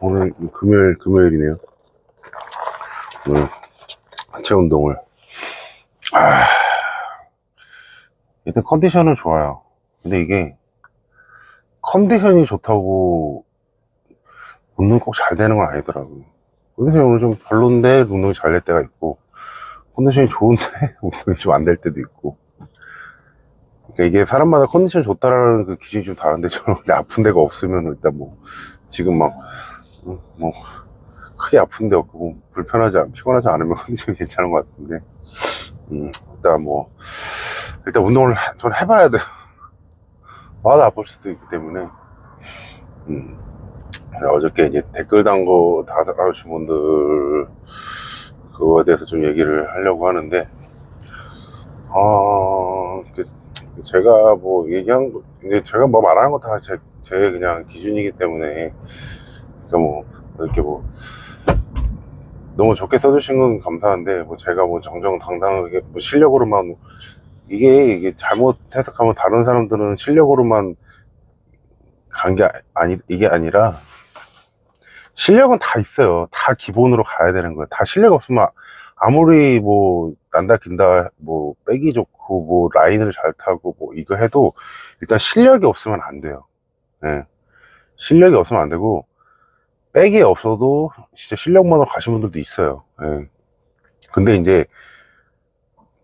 오늘 금요일이네요. 오늘 하체 운동을. 일단 컨디션은 좋아요. 근데 이게 컨디션이 좋다고 운동이 꼭 잘 되는 건 아니더라고요. 컨디션이 오늘 좀 별론데 운동이 잘 될 때가 있고, 컨디션이 좋은데 운동이 좀 안 될 때도 있고. 그러니까 이게 사람마다 컨디션 좋다라는 그 기준이 좀 다른데, 저는 근데 아픈 데가 없으면 일단 지금 뭐 크게 아픈 데 없고 피곤하지 않으면 컨디션이 괜찮은 것 같은데, 일단 운동을 전 해봐야 돼요. 마다 아플 수도 있기 때문에. 어저께 이제 댓글 달아주신 분들 그거에 대해서 좀 얘기를 하려고 하는데, 제가 얘기한 거, 근데 제가 말하는 거 다 제 그냥 기준이기 때문에, 그러니까 이렇게 너무 좋게 써주신 건 감사한데, 제가 정정당당하게 실력으로만, 이게 잘못 해석하면 다른 사람들은 실력으로만 간 게 이게 아니라, 실력은 다 있어요. 다 기본으로 가야 되는 거예요. 다 실력 없으면 아무리 난다 긴다 백이 좋고 라인을 잘 타고 이거 해도 일단 실력이 없으면 안 돼요. 예. 실력이 없으면 안 되고, 백이 없어도 진짜 실력만으로 가신 분들도 있어요. 예. 근데 이제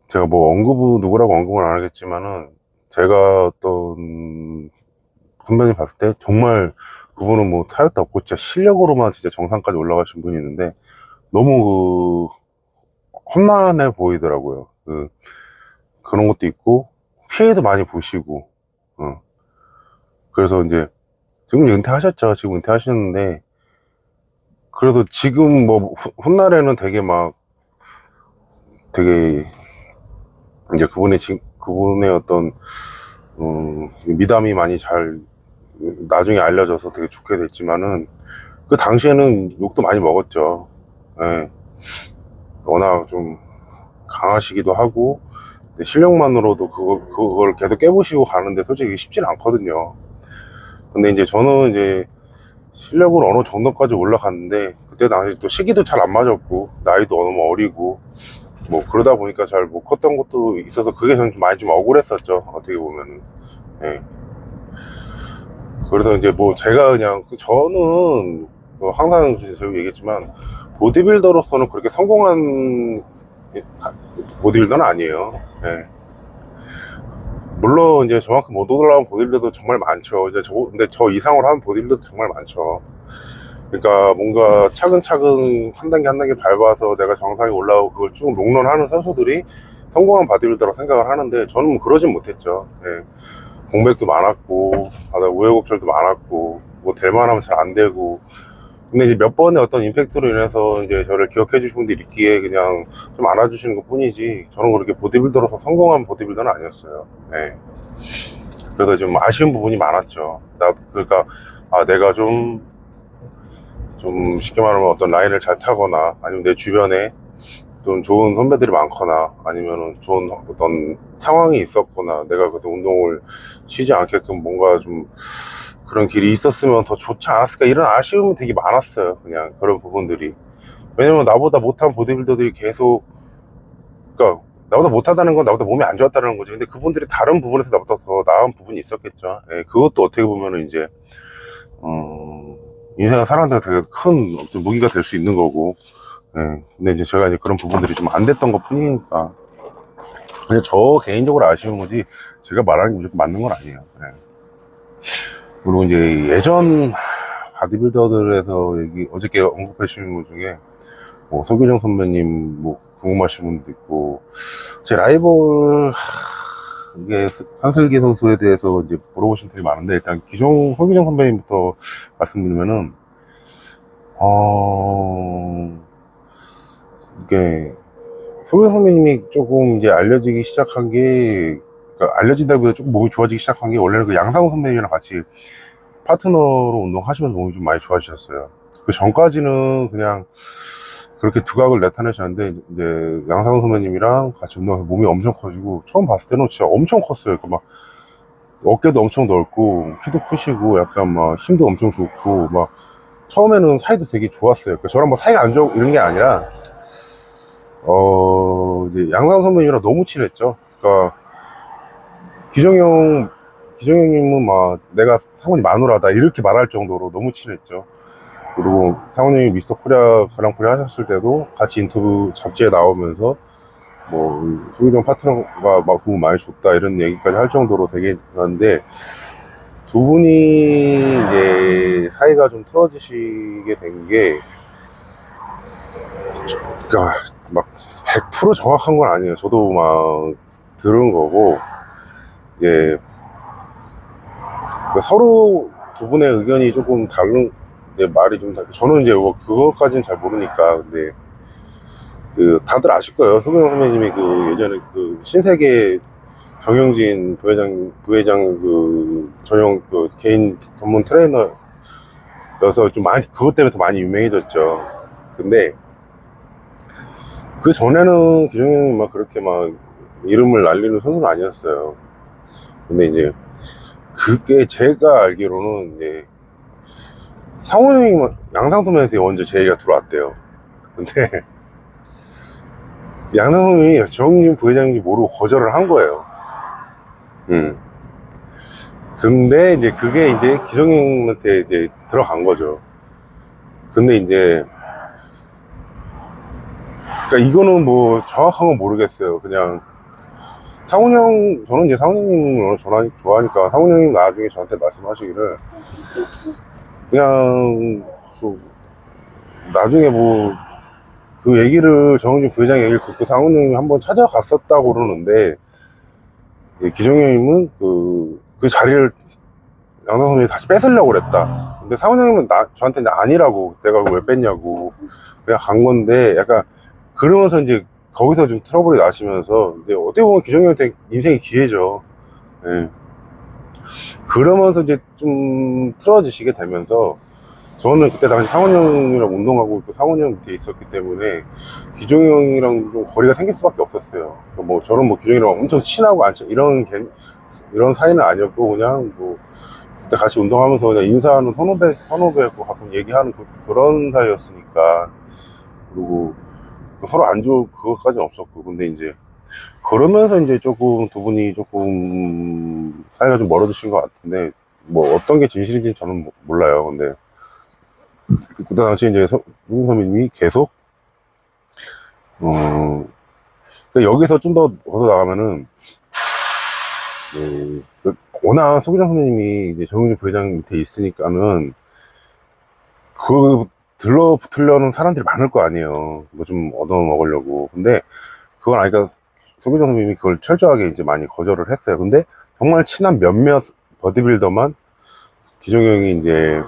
제가 누구라고 언급은 안 하겠지만은, 제가 어떤 선배님 봤을 때 정말 그분은 타협도 없고 진짜 실력으로만 진짜 정상까지 올라가신 분이 있는데, 너무 험난해 보이더라고요. 그런 것도 있고, 피해도 많이 보시고, 그래서 이제 지금 은퇴하셨죠. 지금 은퇴하셨는데, 그래도 지금 훗날에는 되게 이제 그분의 어떤 미담이 많이 나중에 알려져서 되게 좋게 됐지만은, 그 당시에는 욕도 많이 먹었죠. 예. 워낙 좀 강하시기도 하고, 근데 실력만으로도 그걸 계속 깨부시고 가는데 솔직히 쉽진 않거든요. 근데 이제 저는 이제 실력으로 어느 정도까지 올라갔는데, 그때 당시 또 시기도 잘 안 맞았고, 나이도 너무 어리고, 그러다 보니까 잘 못 컸던 것도 있어서, 그게 저는 많이 좀 억울했었죠. 어떻게 보면은. 예. 그래서 이제 제가 그냥, 저는 항상 제가 얘기했지만, 보디빌더로서는 그렇게 성공한 보디빌더는 아니에요. 예. 물론 이제 저만큼 못 올라온 보디빌더도 정말 많죠. 근데 저 이상으로 하는 보디빌더도 정말 많죠. 그러니까 뭔가 차근차근 한 단계 한 단계 밟아서 내가 정상에 올라오고 그걸 쭉 롱런하는 선수들이 성공한 보디빌더라고 생각을 하는데, 저는 그러진 못했죠. 예. 공백도 많았고, 우여곡절도 많았고, 될 만하면 잘 안 되고. 근데 이제 몇 번의 어떤 임팩트로 인해서 이제 저를 기억해 주신 분들이 있기에 그냥 좀 안아주시는 것 뿐이지, 저는 그렇게 보디빌더로서 성공한 보디빌더는 아니었어요. 네. 그래서 좀 아쉬운 부분이 많았죠. 그러니까 내가 좀 쉽게 말하면 어떤 라인을 잘 타거나, 아니면 내 주변에 좀 좋은 선배들이 많거나, 아니면은 좋은 어떤 상황이 있었거나, 내가 그래서 운동을 쉬지 않게끔 뭔가 좀 그런 길이 있었으면 더 좋지 않았을까, 이런 아쉬움이 되게 많았어요. 그냥 그런 부분들이. 왜냐면 나보다 못한 보디빌더들이 계속, 그러니까 나보다 못하다는 건 나보다 몸이 안 좋았다는 거지. 근데 그분들이 다른 부분에서 나보다 더 나은 부분이 있었겠죠. 예, 그것도 어떻게 보면은 이제 인생을 살아가는 데 되게 큰 어떤 무기가 될 수 있는 거고. 예, 근데 이제 제가 이제 그런 부분들이 좀 안 됐던 것 뿐이니까. 그냥 저 개인적으로 아쉬운 거지, 제가 말하는 게 무조건 맞는 건 아니에요. 예. 그리고 이제 예전 바디빌더들에서 어저께 언급해 주신 분 중에 서규정 선배님 궁금하신 분도 있고, 제 라이벌 이게 한슬기 선수에 대해서 이제 물어보시면 되게 많은데, 일단 서규정 선배님부터 말씀드리면은, 이게 서규정 선배님이 조금 이제 알려지기 시작한 게, 그러니까 알려진다기보다 조금 몸이 좋아지기 시작한 게, 원래는 그 양상우 선배님이랑 같이 파트너로 운동하시면서 몸이 좀 많이 좋아지셨어요. 그 전까지는 그냥 그렇게 두각을 나타내셨는데, 이제 양상우 선배님이랑 같이 운동해서 몸이 엄청 커지고, 처음 봤을 때는 진짜 엄청 컸어요. 어깨도 엄청 넓고 키도 크시고 약간 막 힘도 엄청 좋고 막 처음에는 사이도 되게 좋았어요. 그러니까 저랑 뭐 사이가 안 좋고 이런 게 아니라 이제 양상 선배님이랑 너무 친했죠. 그러니까 기정형님은 막 내가 상훈이 마누라다 이렇게 말할 정도로 너무 친했죠. 그리고 상훈이 미스터 코리아 그랑프리 하셨을 때도 같이 인터뷰 잡지에 나오면서 뭐 소유정 파트너가 막 도움 많이 줬다 이런 얘기까지 할 정도로 되게 했는데 두 분이 이제 사이가 좀 틀어지시게 된 게 그러니까 막 100% 정확한 건 아니에요. 저도 막 들은 거고 이제 그러니까 서로 두 분의 의견이 조금 다른 말이 좀 저는 이제 뭐 그것까지는 잘 모르니까 근데 그 다들 아실 거예요. 소경 선배님이 그 예전에 그 신세계 정영진 부회장 그 전용 그 개인 전문 트레이너여서 좀 많이 그것 때문에 더 많이 유명해졌죠. 근데 그 전에는 기종형이 막 그렇게 막 이름을 날리는 선수는 아니었어요. 근데 이제 그게 제가 알기로는 이제 상호 형이 양상 선배한테 먼저 제 얘기가 들어왔대요. 근데 양상 선배님이 정진 부회장인지 모르고 거절을 한 거예요. 근데 이제 그게 이제 기정형한테 이제 들어간 거죠. 근데 이제 그러니까 이거는 뭐 정확한 건 모르겠어요. 그냥 저는 이제 상훈형님을 좋아하니까 상훈형님 나중에 저한테 말씀하시기를 그냥 나중에 뭐 그 얘기를 정은진 부회장 얘기를 듣고 상훈형님이 한번 찾아갔었다고 그러는데 기정형님은 그 자리를 양상 선수님이 다시 뺏으려고 그랬다. 근데 상훈형님은 저한테 아니라고 내가 왜 뺐냐고 그냥 간 건데 약간 그러면서 이제 거기서 좀 트러블이 나시면서 근데 어떻게 보면 기정형한테 인생의 기회죠. 예. 그러면서 이제 좀 틀어지시게 되면서 저는 그때 당시 상원 형이랑 운동하고 또 상원 형 밑에 있었기 때문에 기종이 형이랑 좀 거리가 생길 수밖에 없었어요. 뭐 저는 뭐 기종이랑 엄청 친하고 이런 사이는 아니었고 그냥 뭐 그때 같이 운동하면서 그냥 인사하는 선후배고 가끔 얘기하는 그런 사이였으니까 그리고 서로 안 좋을 그것까지는 없었고 근데 이제 그러면서 이제 조금 두 분이 조금 사이가 좀 멀어지신 것 같은데 뭐 어떤 게 진실인지는 저는 몰라요. 근데 그 당시 이제 윤 선배님이 계속 그러니까 여기서 좀 더 얻어 나가면은 워낙 소기장 선배님이 이제 정윤주 부회장 밑에 있으니까는 그 들러붙으려는 사람들이 많을 거 아니에요. 뭐 좀 얻어 먹으려고. 근데 그건 아니까 소기장 선배님이 그걸 철저하게 이제 많이 거절을 했어요. 근데 정말 친한 몇몇 버디빌더만 기종이 형이 이제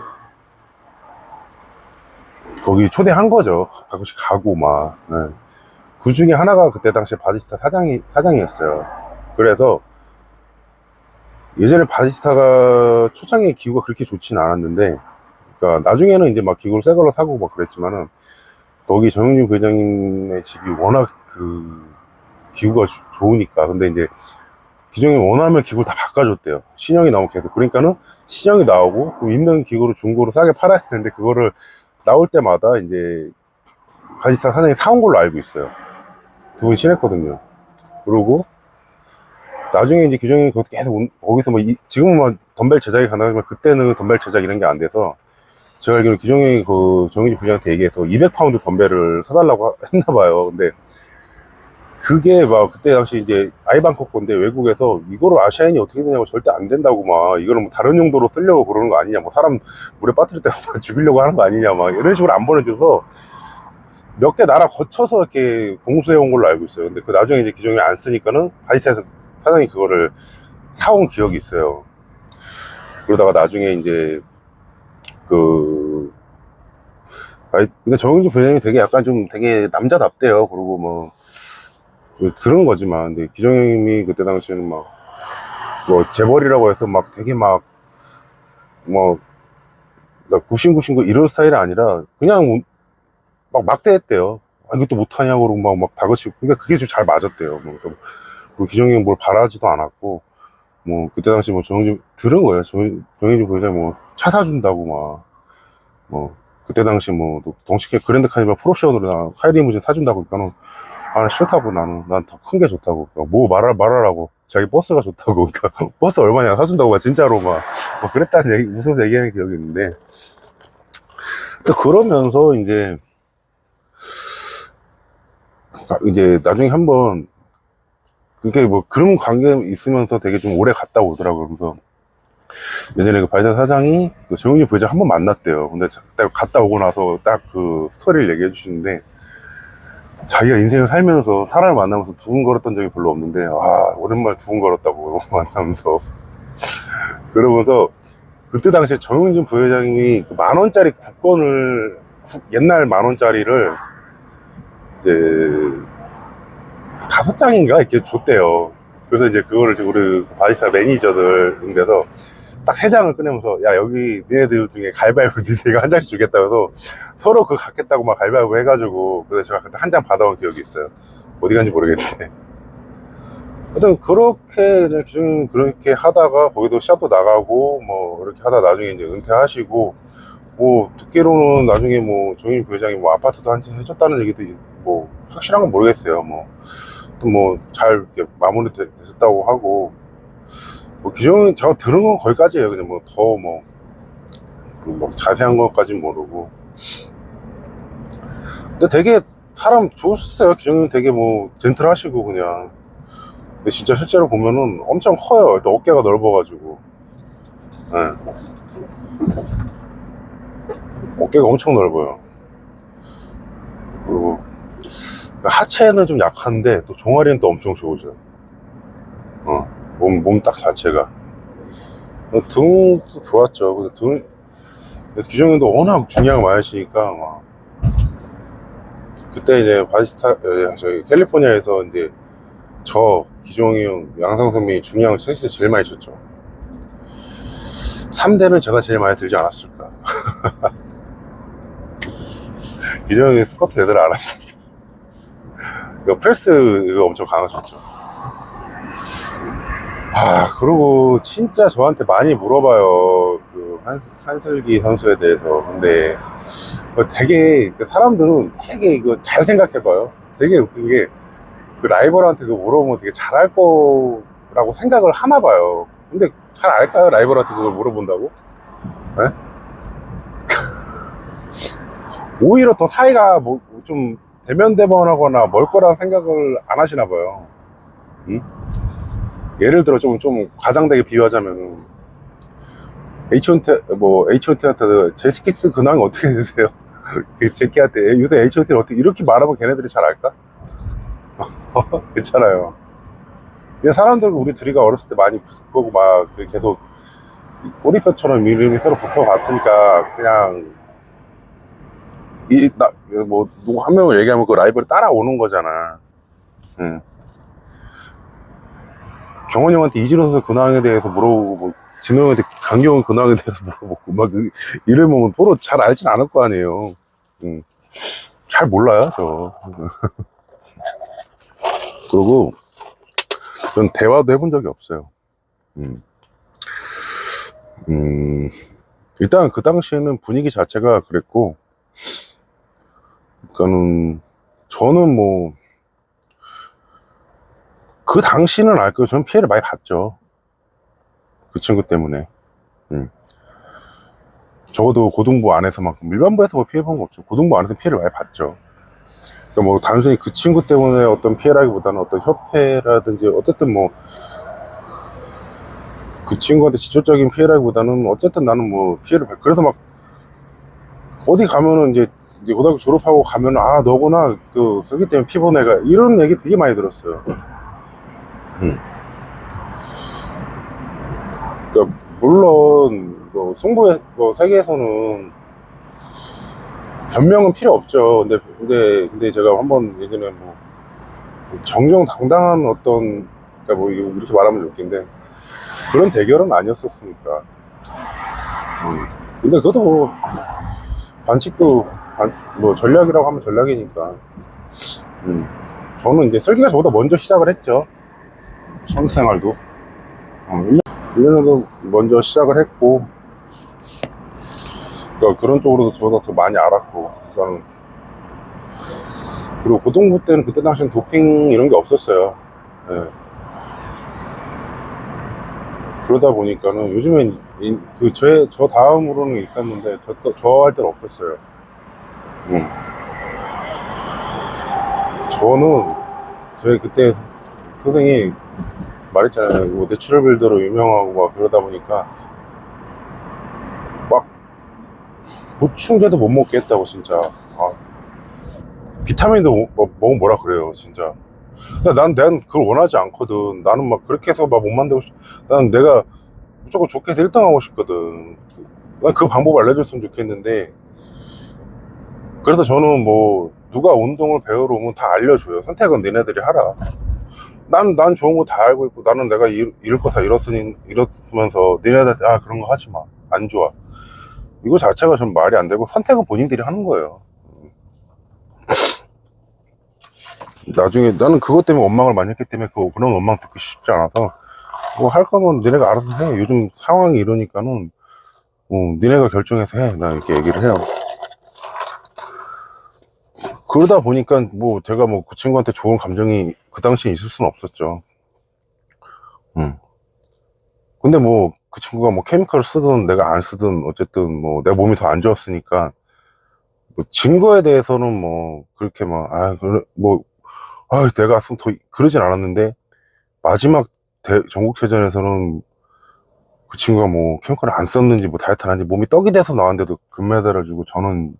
거기 초대한 거죠. 가끔씩 가고 막. 네. 그 중에 하나가 그때 당시에 바디스타 사장이었어요. 그래서 예전에 바디스타가 초창기에 기구가 그렇게 좋진 않았는데, 그러니까 나중에는 이제 막 기구를 새 걸로 사고 막 그랬지만은, 거기 정영진 부회장님의 집이 워낙 그 기구가 좋으니까. 근데 이제 기종이 원하면 기구를 다 바꿔줬대요. 신형이 나오면 계속. 그러니까는 신형이 나오고, 있는 기구를 중고로 싸게 팔아야 되는데, 그거를 나올 때마다 이제 바디스타 사장이 사온 걸로 알고 있어요. 두 분 친했거든요. 그리고 나중에 이제 규정이 거기서 계속 거기서 뭐 지금은 뭐 덤벨 제작이 가능하지만 그때는 덤벨 제작 이런 게 안 돼서 제가 알기로 규정이 그 정인지 부장한테 얘기해서 200파운드 덤벨을 사달라고 했나 봐요. 근데 그게 막 그때 당시 이제 아이방콕 건데 외국에서 이거를 아시아인이 어떻게 되냐고 절대 안 된다고 막 이거는 뭐 다른 용도로 쓰려고 그러는 거 아니냐 뭐 사람 물에 빠뜨릴 때 죽이려고 하는 거 아니냐 막 이런 식으로 안 보내줘서 몇 개 나라 거쳐서 이렇게 공수해 온 걸로 알고 있어요. 근데 그 나중에 이제 기종이 안 쓰니까는 바이스타에서 사장이 그거를 사온 기억이 있어요. 그러다가 나중에 이제 근데 정영진 부회장이 되게 약간 좀 되게 남자답대요. 그리고 뭐 들은 거지만 근데 기종님이 그때 당시에는 막 뭐 재벌이라고 해서 막 되게 뭐 구신구신구 이런 스타일이 아니라 그냥 막 막대했대요. 아, 이것도 못하냐고 그러고 막 다그치고. 그러니까 그게 좀 잘 맞았대요. 그리고 기정이 뭘 바라지도 않았고. 뭐 그때 당시 뭐 정영진 들은 거예요. 정영진 부회장이 뭐 차 사준다고 막 뭐 그때 당시 뭐 동시에 그랜드 카니발 풀옵션으로 나 카이리 리무진 사준다고 그러니까는 아 싫다고 나는 난 더 큰 게 좋다고 뭐 말하라고 자기 버스가 좋다고 그러니까 버스 얼마냐 사준다고 막 진짜로 막 그랬다는 얘기 웃으면서 얘기하는 기억이 있는데 또 그러면서 이제 나중에 한번 그게 뭐 그런 관계 있으면서 되게 좀 오래 갔다 오더라고요. 그래서 예전에 그 바이자 사장이 그 정영진 부회장 한 번 만났대요. 근데 딱 갔다 오고 나서 딱 그 스토리를 얘기해 주시는데 자기가 인생을 살면서 사람을 만나면서 두근거렸던 적이 별로 없는데 아 오랜만에 두근거렸다고 만나면서 그러면서 그때 당시에 정영진 부회장님이 그 10,000원짜리 국권을 옛날 10,000원짜리를 이제 5장인가 이렇게 줬대요. 그래서 이제 그거를 우리 바리스타 매니저들 데서 딱 3장을 꺼내면서 야 여기 니네들 중에 가위바위보 니네가 한 장씩 주겠다 해서 서로 그거 갖겠다고 막 가위바위보 해가지고 그래서 제가 그때 한 장 받아온 기억이 있어요. 어디 간지 모르겠는데 하여튼 그렇게 그냥 기존 그렇게 하다가 거기도 시합도 나가고 뭐 이렇게 하다 나중에 이제 은퇴하시고 뭐 듣기로는 나중에 뭐 정인 부회장이 뭐 아파트도 한 채 해줬다는 얘기도 뭐 확실한 건 모르겠어요. 뭐 잘 마무리 됐다고 하고 뭐 기존 제가 들은 건 거기까지예요. 그냥 뭐 더 뭐 자세한 것까진 모르고 근데 되게 사람 좋으셨어요. 기존은 되게 뭐 젠틀하시고 그냥 근데 진짜 실제로 보면은 엄청 커요. 또 어깨가 넓어가지고 네. 어깨가 엄청 넓어요. 그리고 하체는 좀 약한데 또 종아리는 또 엄청 좋으죠. 몸 딱 자체가 등도 좋았죠. 그래서 기종님도 워낙 중량을 많이 하시니까 막 그때 이제 바리스타 저희 캘리포니아에서 이제 저 기종이 형 양상선미 중량을 셋이 제일 많이 쳤죠. 3대는 제가 제일 많이 들지 않았을까. 기종이 스쿼트 대대를 안 하시니까 프레스 이거 엄청 강하셨죠. 그리고 진짜 저한테 많이 물어봐요. 그 한슬기 선수에 대해서. 근데 되게 사람들은 되게 이거 잘 생각해봐요. 되게 웃긴 게 그 라이벌한테 그거 물어보면 되게 잘할 거라고 생각을 하나 봐요. 근데 잘 알까요? 라이벌한테 그걸 물어본다고? 네? 오히려 더 사이가 뭐 좀 대면대면하거나 멀 거라는 생각을 안 하시나 봐요. 응? 예를 들어 좀 과장되게 비유하자면은 H.O.T한테 제스키스 근황이 어떻게 되세요? 제키한테 요새 H.O.T를 어떻게 이렇게 말하면 걔네들이 잘 알까? 괜찮아요. 그냥 사람들 우리 둘이가 어렸을 때 많이 붙고 막 계속 꼬리표처럼 이름이 서로 붙어갔으니까 그냥 뭐 누구 한 명을 얘기하면 그 라이벌이 따라오는 거잖아. 응. 경원이 형한테 이진호 선수 근황에 대해서 물어보고 뭐 진호 형한테 강경원 근황에 대해서 물어보고 막 이러면 서로 잘 알진 않을 거 아니에요. 응. 잘 몰라요 저. 그리고 전 대화도 해본 적이 없어요. 일단 그 당시에는 분위기 자체가 그랬고 그러니까는 저는 뭐 그 당시는 알 거예요. 저는 피해를 많이 봤죠. 그 친구 때문에. 적어도 고등부 안에서만큼 일반부에서 뭐 피해 본 거 없죠. 고등부 안에서 피해를 많이 봤죠. 그러니까 뭐 단순히 그 친구 때문에 어떤 피해라기보다는 어떤 협회라든지 어쨌든 뭐 그 친구한테 직접적인 피해라기보다는 어쨌든 나는 뭐 피해를 그래서 막 어디 가면은 이제 고등학교 졸업하고 가면은 아 너구나 그 슬기 때문에 피 본 애가 이런 얘기 되게 많이 들었어요. 그러니까 물론 뭐 승부에 뭐 세계에서는 변명은 필요 없죠. 근데 제가 한번 예전에 뭐 정정당당한 어떤 그러니까 뭐 이렇게 말하면 웃긴데 그런 대결은 아니었었으니까. 근데 그것도 뭐 반칙도 뭐 전략이라고 하면 전략이니까. 저는 이제 슬기가 저보다 먼저 시작을 했죠. 선수 생활도. 1년 정도 먼저 시작을 했고, 그러니까 그런 쪽으로도 저보다 더 많이 알았고, 그러니까 그리고 고등부 때는 그때 당시엔 도핑 이런 게 없었어요. 예. 그러다 보니까는 요즘엔 저 다음으로는 있었는데 저 할 때는 없었어요. 저는 저희 그때 선생이 말했잖아요. 뭐 내추럴 빌더로 유명하고 막 그러다 보니까 막 보충제도 못 먹게 했다고 진짜. 비타민도 먹으면 뭐라 그래요 진짜. 근데 난 그걸 원하지 않거든. 나는 막 그렇게 해서 막 못 만들고 나는 내가 무조건 좋게 해서 1등 하고 싶거든. 난 그 방법 알려줬으면 좋겠는데, 그래서 저는 뭐 누가 운동을 배우러 오면 다 알려줘요. 선택은 너네들이 하라. 난 좋은 거 다 알고 있고, 나는 내가 잃을 거 다 잃었으면서 너네들 그런 거 하지 마, 안 좋아, 이거 자체가 좀 말이 안 되고, 선택은 본인들이 하는 거예요. 나중에 나는 그것 때문에 원망을 많이 했기 때문에 그런 원망 듣기 쉽지 않아서, 뭐 할 거면 너네가 알아서 해. 요즘 상황이 이러니까는 너네가 결정해서 해. 나 이렇게 얘기를 해요. 그러다 보니까 뭐 제가 뭐 그 친구한테 좋은 감정이 그 당시에 있을 수는 없었죠. 근데 뭐 그 친구가 뭐 케미컬을 쓰든 내가 안 쓰든 어쨌든 뭐 내 몸이 더 안 좋았으니까, 뭐 증거에 대해서는 뭐 그렇게 내가 좀 더 그러진 않았는데, 마지막 전국체전에서는 그 친구가 뭐 케미컬을 안 썼는지 뭐 다이어트 안 한지 몸이 떡이 돼서 나왔는데도 금메달을 주고, 저는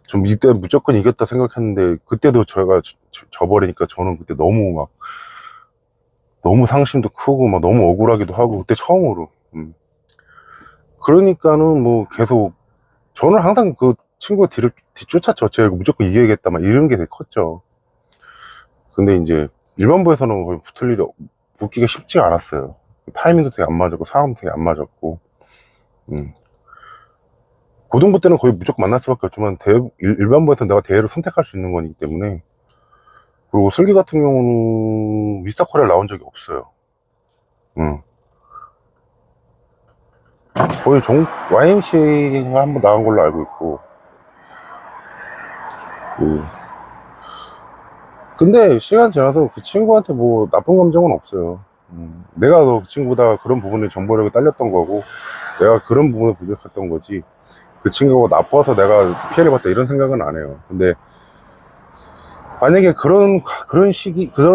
좀 이때 무조건 이겼다 생각했는데, 그때도 제가 져버리니까 저는 그때 너무 상심도 크고 막 너무 억울하기도 하고, 그때 처음으로. 그러니까는 뭐 계속 저는 항상 그 친구 뒤쫓았죠. 제가 무조건 이겨야겠다 막 이런 게 되게 컸죠. 근데 이제 일반부에서는 거의 붙기가 쉽지가 않았어요. 타이밍도 되게 안 맞았고 상황도 되게 안 맞았고. 고등부 때는 거의 무조건 만날 수밖에 없지만, 일반부에서 내가 대회를 선택할 수 있는 거기 때문에. 그리고 슬기 같은 경우는 미스터 코리아 나온 적이 없어요. 거의 YMC가 한번 나간 걸로 알고 있고. 근데 시간 지나서 그 친구한테 뭐 나쁜 감정은 없어요. 내가 그 친구보다 그런 부분에 정보력이 딸렸던 거고, 내가 그런 부분에 부족했던 거지, 그 친구가 나빠서 내가 피해를 봤다 이런 생각은 안 해요. 근데 만약에 그런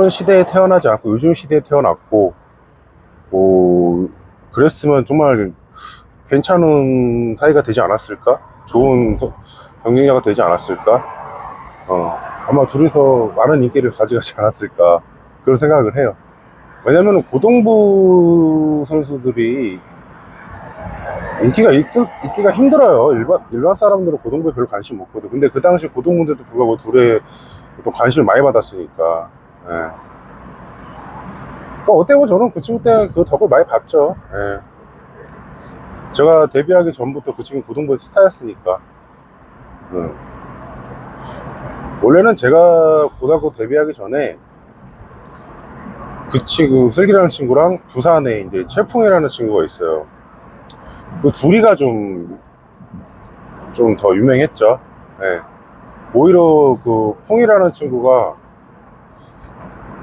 시대에 태어나지 않고 요즘 시대에 태어났고 그랬으면 정말 괜찮은 사이가 되지 않았을까? 좋은 경쟁자가 되지 않았을까? 아마 둘이서 많은 인기를 가져가지 않았을까, 그런 생각을 해요. 왜냐면 고동부 선수들이 있기가 힘들어요. 일반 사람들은 고동부에 별로 관심 없거든. 근데 그 당시 고동부인데도 불구하고 둘의 또 관심을 많이 받았으니까. 예. 그러니까 어때 보면 저는 그 친구 때 그 덕을 많이 봤죠. 예. 제가 데뷔하기 전부터 그 친구 고등부에서 스타였으니까. 원래는 제가 고등학교 데뷔하기 전에 그 친구, 슬기라는 친구랑 부산에 이제 채풍이라는 친구가 있어요. 그 둘이가 좀 더 유명했죠. 네. 오히려 그 풍이라는 친구가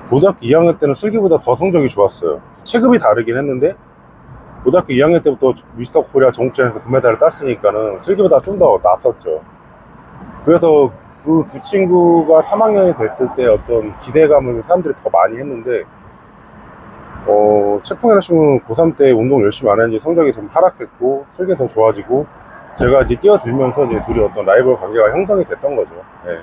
고등학교 2학년 때는 슬기보다 더 성적이 좋았어요. 체급이 다르긴 했는데, 고등학교 2학년 때부터 미스터 코리아 전국전에서 금메달을 땄으니까는 슬기보다 좀 더 낫었죠. 그래서 그 두 친구가 3학년이 됐을 때 어떤 기대감을 사람들이 더 많이 했는데, 채풍이라는 친구는 고3 때 운동 열심히 안 했는지 성적이 좀 하락했고, 슬기가 더 좋아지고, 제가 이제 뛰어들면서 이제 둘이 어떤 라이벌 관계가 형성이 됐던 거죠. 네.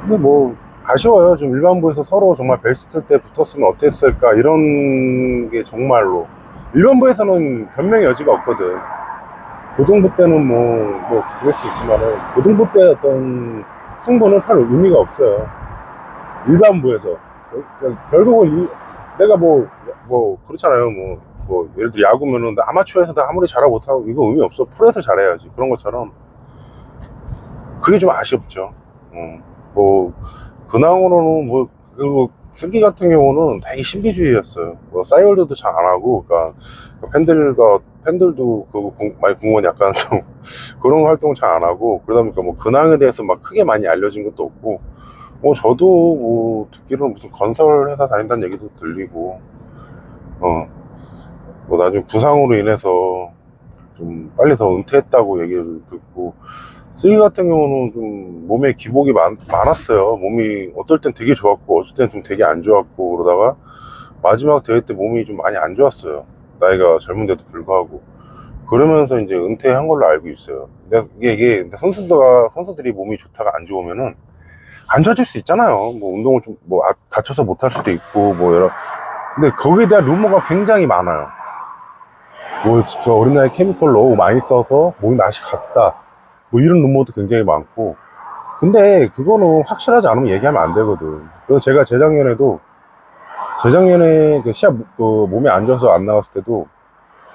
근데 뭐 아쉬워요. 좀 일반부에서 서로 정말 베스트 때 붙었으면 어땠을까, 이런 게 정말로. 일반부에서는 변명의 여지가 없거든. 고등부 때는 뭐 그럴 수 있지만, 고등부 때 어떤 승부는 별 의미가 없어요. 일반부에서 결국은 내가 그렇잖아요. 예를 들어 야구면은 아마추어에서 나 아무리 잘하고 못하고 이거 의미 없어. 프로에서 잘해야지. 그런 것처럼 그게 좀 아쉽죠. 근황으로는 그리고 슬기 같은 경우는 되게 신비주의였어요. 뭐 싸이월드도 잘 안 하고, 그러니까 팬들도 그거 많이 궁금한 약간 좀 그런 활동을 잘 안 하고, 그러다 보니까 뭐 근황에 대해서 막 크게 많이 알려진 것도 없고, 뭐 저도 뭐 듣기로는 무슨 건설 회사 다닌다는 얘기도 들리고, 뭐 나중에 부상으로 인해서 좀 빨리 더 은퇴했다고 얘기를 듣고, 슬기 같은 경우는 좀 몸에 기복이 많았어요. 몸이 어떨 땐 되게 좋았고 어떨 땐 좀 되게 안 좋았고, 그러다가 마지막 대회 때 몸이 좀 많이 안 좋았어요. 나이가 젊은데도 불구하고. 그러면서 이제 은퇴한 걸로 알고 있어요. 근데 이게 선수들이 몸이 좋다가 안 좋으면은 안 좋아질 수 있잖아요. 뭐 운동을 좀 뭐 다쳐서 못 할 수도 있고 뭐 여러. 근데 거기에 대한 루머가 굉장히 많아요. 뭐 그 어린 나이 케미컬 너무 많이 써서 몸이 맛이 갔다, 뭐 이런 루머도 굉장히 많고. 근데 그거는 확실하지 않으면 얘기하면 안 되거든. 그래서 제가 재작년에 그 시합 그 몸이 안 좋아서 안 나갔을 때도,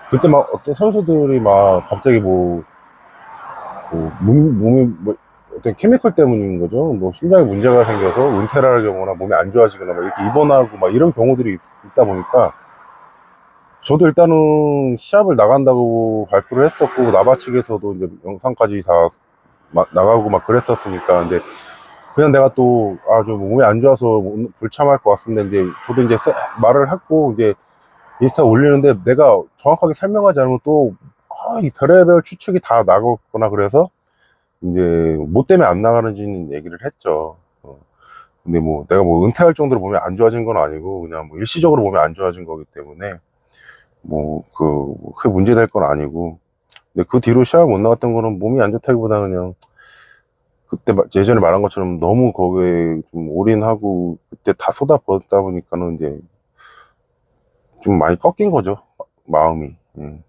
그때 막 어떤 선수들이 막 갑자기 몸이 뭐 어떤 케미컬 때문인 거죠. 뭐 심장에 문제가 생겨서 은퇴를 하거나 몸이 안 좋아지거나 막 이렇게 입원하고 막 이런 경우들이 있다 보니까, 저도 일단은 시합을 나간다고 발표를 했었고, 나바 측에서도 이제 영상까지 다 나가고 막 그랬었으니까. 근데 그냥 내가 또, 좀 몸이 안 좋아서 불참할 것 같습니다. 이제 저도 이제 말을 했고, 이제 인스타 올리는데 내가 정확하게 설명하지 않으면 또, 이 별의별 추측이 다 나갔거나 그래서 이제 뭐 때문에 안 나가는지는 얘기를 했죠. 근데 뭐 내가 뭐 은퇴할 정도로 몸이 안 좋아진 건 아니고, 그냥 뭐 일시적으로 몸이 안 좋아진 거기 때문에 뭐 크게 문제될 건 아니고. 근데 그 뒤로 시합 못 나갔던 거는 몸이 안 좋다기보다는 그냥 그때 예전에 말한 것처럼 너무 거기에 좀 올인하고 그때 다 쏟아부었다 보니까는 이제 좀 많이 꺾인 거죠, 마음이. 예.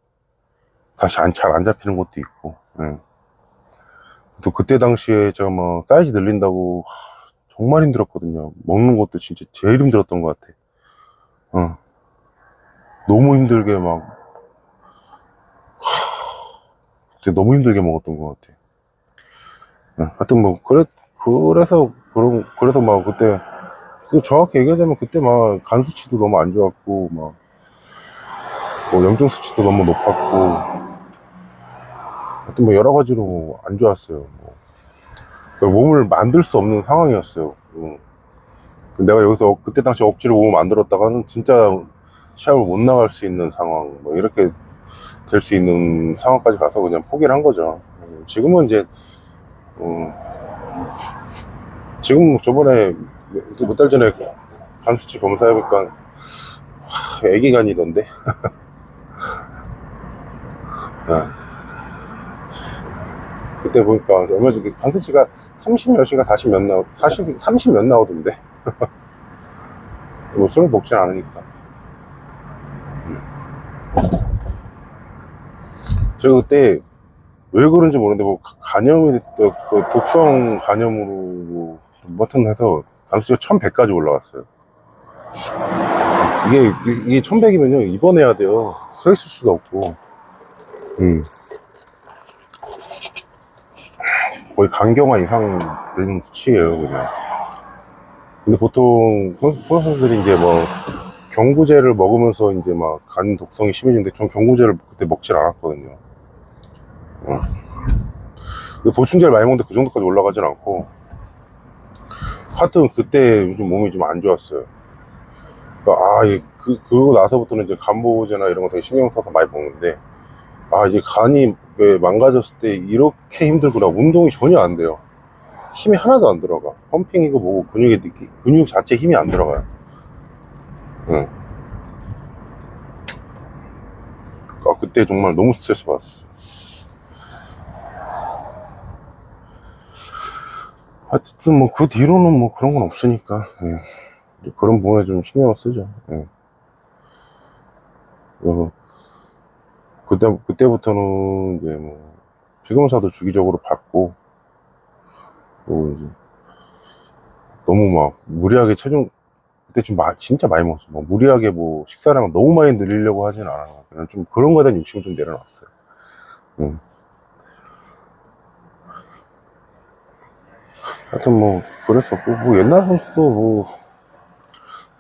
다시 잘 안 잡히는 것도 있고. 예. 또 그때 당시에 제가 막 사이즈 늘린다고 정말 힘들었거든요. 먹는 것도 진짜 제일 힘들었던 것 같아. 너무 힘들게 막, 그때 너무 힘들게 먹었던 것 같아. 하여튼 뭐 그래서 막 그때, 그 정확히 얘기하자면 그때 막 간 수치도 너무 안 좋았고, 막 뭐 염증 수치도 너무 높았고, 하여튼 뭐 여러 가지로 뭐안 좋았어요. 뭐 몸을 만들 수 없는 상황이었어요. 내가 여기서 그때 당시 억지로 몸을 만들었다가는 진짜 시합을 못 나갈 수 있는 상황, 뭐 이렇게 될 수 있는 상황까지 가서 그냥 포기를 한 거죠. 지금은 이제 지금 저번에 몇 달 전에 간 수치 검사해보니까 애기간이던데. 그때 보니까 얼마 전에 간 수치가 30 몇인가 40 몇 30 몇 나오던데. 뭐 술을 먹진 않으니까. 제가 그때 왜 그런지 모르는데 뭐 간염이 또 그 독성 간염으로 뭐튼 해서 간 수치가 1100까지 올라갔어요. 이게 1100이면요 입원해야 돼요. 서 있을 수도 없고. 거의 간경화 이상 되는 수치예요, 그냥. 근데 보통 선수들이 이제 뭐 경구제를 먹으면서 이제 막 간 독성이 심해지는데, 전 경구제를 그때 먹질 않았거든요. 보충제를 많이 먹는데 그 정도까지 올라가진 않고. 하여튼 그때 요즘 몸이 좀 안 좋았어요. 그러고 나서부터는 이제 간보제나 이런 거 되게 신경 써서 많이 먹는데, 이게 간이 왜 망가졌을 때 이렇게 힘들구나. 운동이 전혀 안 돼요. 힘이 하나도 안 들어가. 펌핑이고 뭐고 근육 자체 힘이 안 들어가요. 그때 정말 너무 스트레스 받았어. 하여튼 뭐 그 뒤로는 뭐 그런 건 없으니까, 그런 부분에 좀 신경을 쓰죠. 그리고 그때부터는 이제 뭐 피검사도 주기적으로 받고, 또 이제 너무 막 무리하게 그때 좀 진짜 많이 먹었어. 뭐 무리하게 뭐 식사량을 너무 많이 늘리려고 하진 않아요. 그냥 좀 그런 거에 대한 욕심을 좀 내려놨어요. 하여튼 뭐 그랬었고, 뭐 옛날 선수도 뭐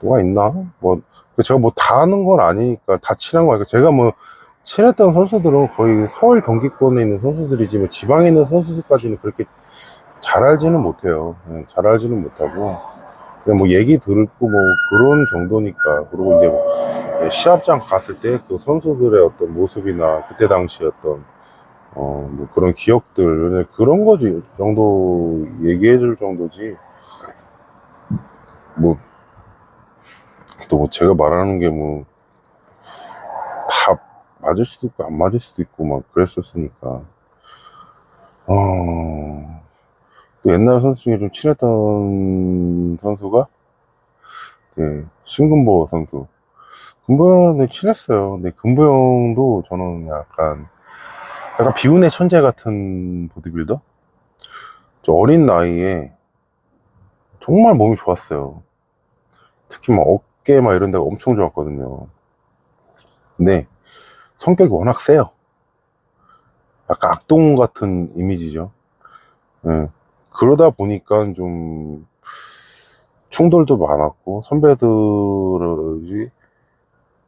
누가 있나? 뭐, 제가 뭐 다 아는 건 아니니까, 다 친한 거니까. 제가 뭐, 친했던 선수들은 거의 서울 경기권에 있는 선수들이지, 뭐, 지방에 있는 선수들까지는 그렇게 잘 알지는 못해요. 예, 잘 알지는 못하고. 그냥 뭐, 얘기 듣고 뭐, 그런 정도니까. 그리고 이제 뭐, 예, 시합장 갔을 때 그 선수들의 어떤 모습이나, 그때 당시 어떤, 뭐 그런 기억들, 그런 거지. 정도 얘기해 줄 정도지. 뭐, 또 뭐 제가 말하는 게 뭐, 다 맞을 수도 있고 안 맞을 수도 있고 막 그랬었으니까. 또 옛날 선수 중에 좀 친했던 선수가 신금보 선수. 금보 형한테 친했어요. 근데 금보 형도 저는 약간 비운의 천재 같은 보디빌더. 저 어린 나이에 정말 몸이 좋았어요. 특히 막 어깨 막 이런 데가 엄청 좋았거든요. 근데 성격이 워낙 세요. 약간 악동 같은 이미지죠. 예. 그러다 보니까 좀 충돌도 많았고, 선배들이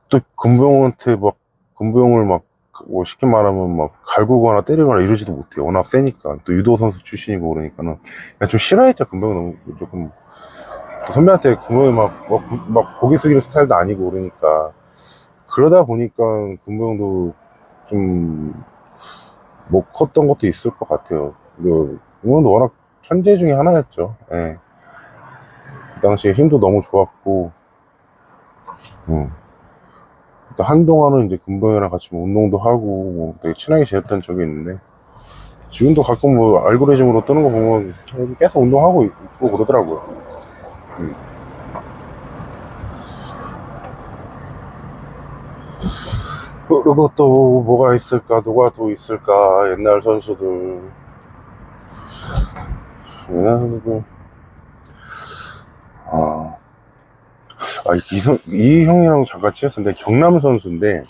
또 금병한테 막, 금병을 막, 뭐 쉽게 말하면 막 갈구거나 때리거나 이러지도 못해요. 워낙 세니까. 또 유도 선수 출신이고 그러니까는. 그냥 좀 싫어했죠. 금병은 너무 조금. 또 선배한테 금병이 막 고개 숙이는 스타일도 아니고 그러니까. 그러다 보니까 금병도 좀 못 컸던 것도 있을 것 같아요. 근데 금병도 워낙 천재 중에 하나였죠. 예. 그 당시에 힘도 너무 좋았고, 또 한동안은 이제 금붕이랑 같이 뭐 운동도 하고, 뭐 되게 친하게 지냈던 적이 있는데, 지금도 가끔 뭐 알고리즘으로 뜨는 거 보면 계속 운동하고 있고 그러더라고요. 그리고 또 뭐가 있을까, 누가 또 있을까, 옛날 선수들. 옛날 선수들. 아, 이 형이랑 잠깐 친했었는데, 경남 선수인데,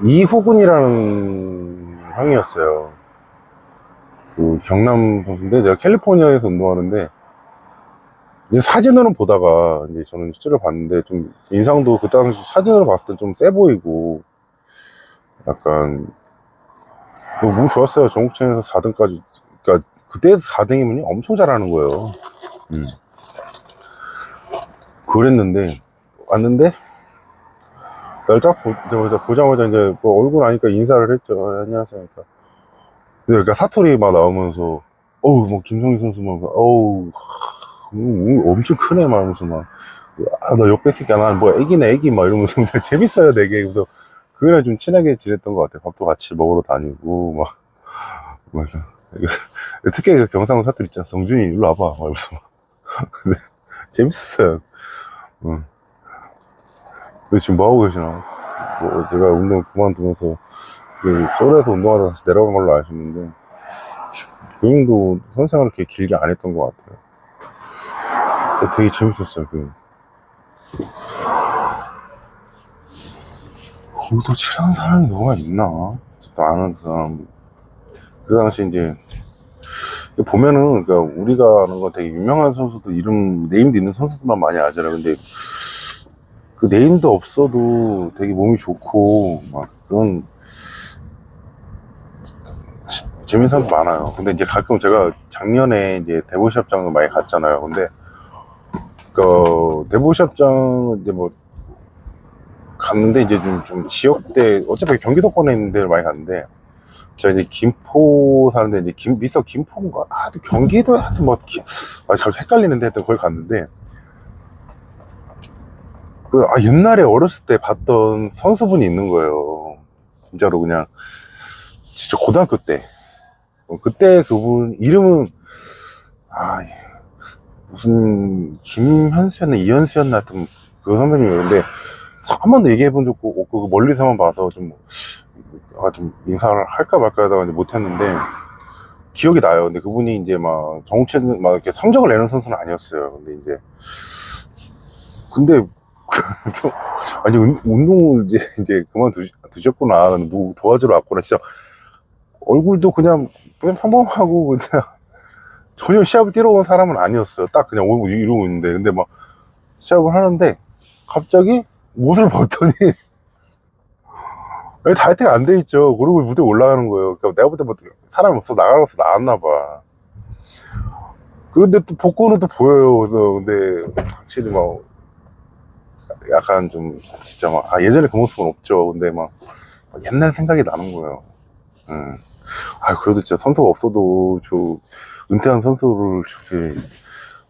이후군이라는 형이었어요. 그 경남 선수인데 내가 캘리포니아에서 운동하는데 이제 사진으로 보다가 이제 저는 실제로 봤는데 좀 인상도 그 당시 사진으로 봤을 때 좀 세 보이고 약간 너무 좋았어요. 전국체전에서 4등까지. 그러니까 그때 4등이면 엄청 잘하는 거예요. 그랬는데 왔는데 날 딱 보자마자 이제 뭐 얼굴 아니까 인사를 했죠. 안녕하세요. 그러니까 사투리 막 나오면서 어우 뭐 김성희 선수 막 어우 엄청 크네 막 하면서 막 너 옆에 있으니까 난 뭐 애기네 애기 막 이러면서 재밌어요 되게. 그래서 그날 좀 친하게 지냈던 것 같아요. 밥도 같이 먹으러 다니고 막 특히 그 경상도 사투리 있잖아. 성준이 일로 와봐 막 이러면서 근데 재밌었어요. 응. 근데 지금 뭐 하고 계시나? 뭐 제가 운동 그만두면서 그 서울에서 운동하다 다시 내려간 걸로 아시는데 그 형도 선생활을 그렇게 길게 안 했던 것 같아요. 되게 재밌었어요. 거기서 친한 사람이 뭐가 있나? 또 아는 사람. 그 당시 이제 보면은 그러니까 우리가 아는 건 되게 유명한 선수들 이름 네임도 있는 선수들만 많이 알잖아요. 근데 그 네임도 없어도 되게 몸이 좋고 막 그런 재밌는 사람도 많아요. 근데 이제 가끔 제가 작년에 이제 대보시합장을 많이 갔잖아요. 근데 그 대보시합장 이제 뭐 갔는데 이제 좀 지역대 어차피 경기도권에 있는 데를 많이 갔는데 제가 이제 김포 사는데 이제 미스터 김포인가? 또 경기도에 하여튼 잘 헷갈리는데 하여튼 거기 갔는데 옛날에 어렸을 때 봤던 선수분이 있는 거예요. 진짜로 그냥 진짜 고등학교 때 그때 그분 이름은 무슨 김현수였나 이현수였나 하여튼 그 선배님이었는데 한 번도 얘기해 본 적 없고 멀리서만 봐서 좀 인사를 할까 말까 하다가 못했는데 기억이 나요. 근데 그분이 이제 막 정치는 막 이렇게 성적을 내는 선수는 아니었어요. 근데 아니 운동을 이제 그만두셨구나. 누구 도와주러 왔구나. 진짜 얼굴도 그냥 평범하고 그냥 전혀 시합을 뛰러 온 사람은 아니었어요. 딱 그냥 오고 이러고 있는데, 근데 막 시합을 하는데 갑자기 옷을 벗더니 다이어트가 안 돼 있죠. 그리고 무대에 올라가는 거예요. 그러니까 내가 볼 때 뭐 사람이 없어 나가서 나왔나 봐. 그런데 또 복고는 또 보여요. 그래서 근데 확실히 막 약간 좀 진짜 막 예전에 그 모습은 없죠. 근데 막 옛날 생각이 나는 거예요. 그래도 진짜 선수가 없어도 저 은퇴한 선수를 저렇게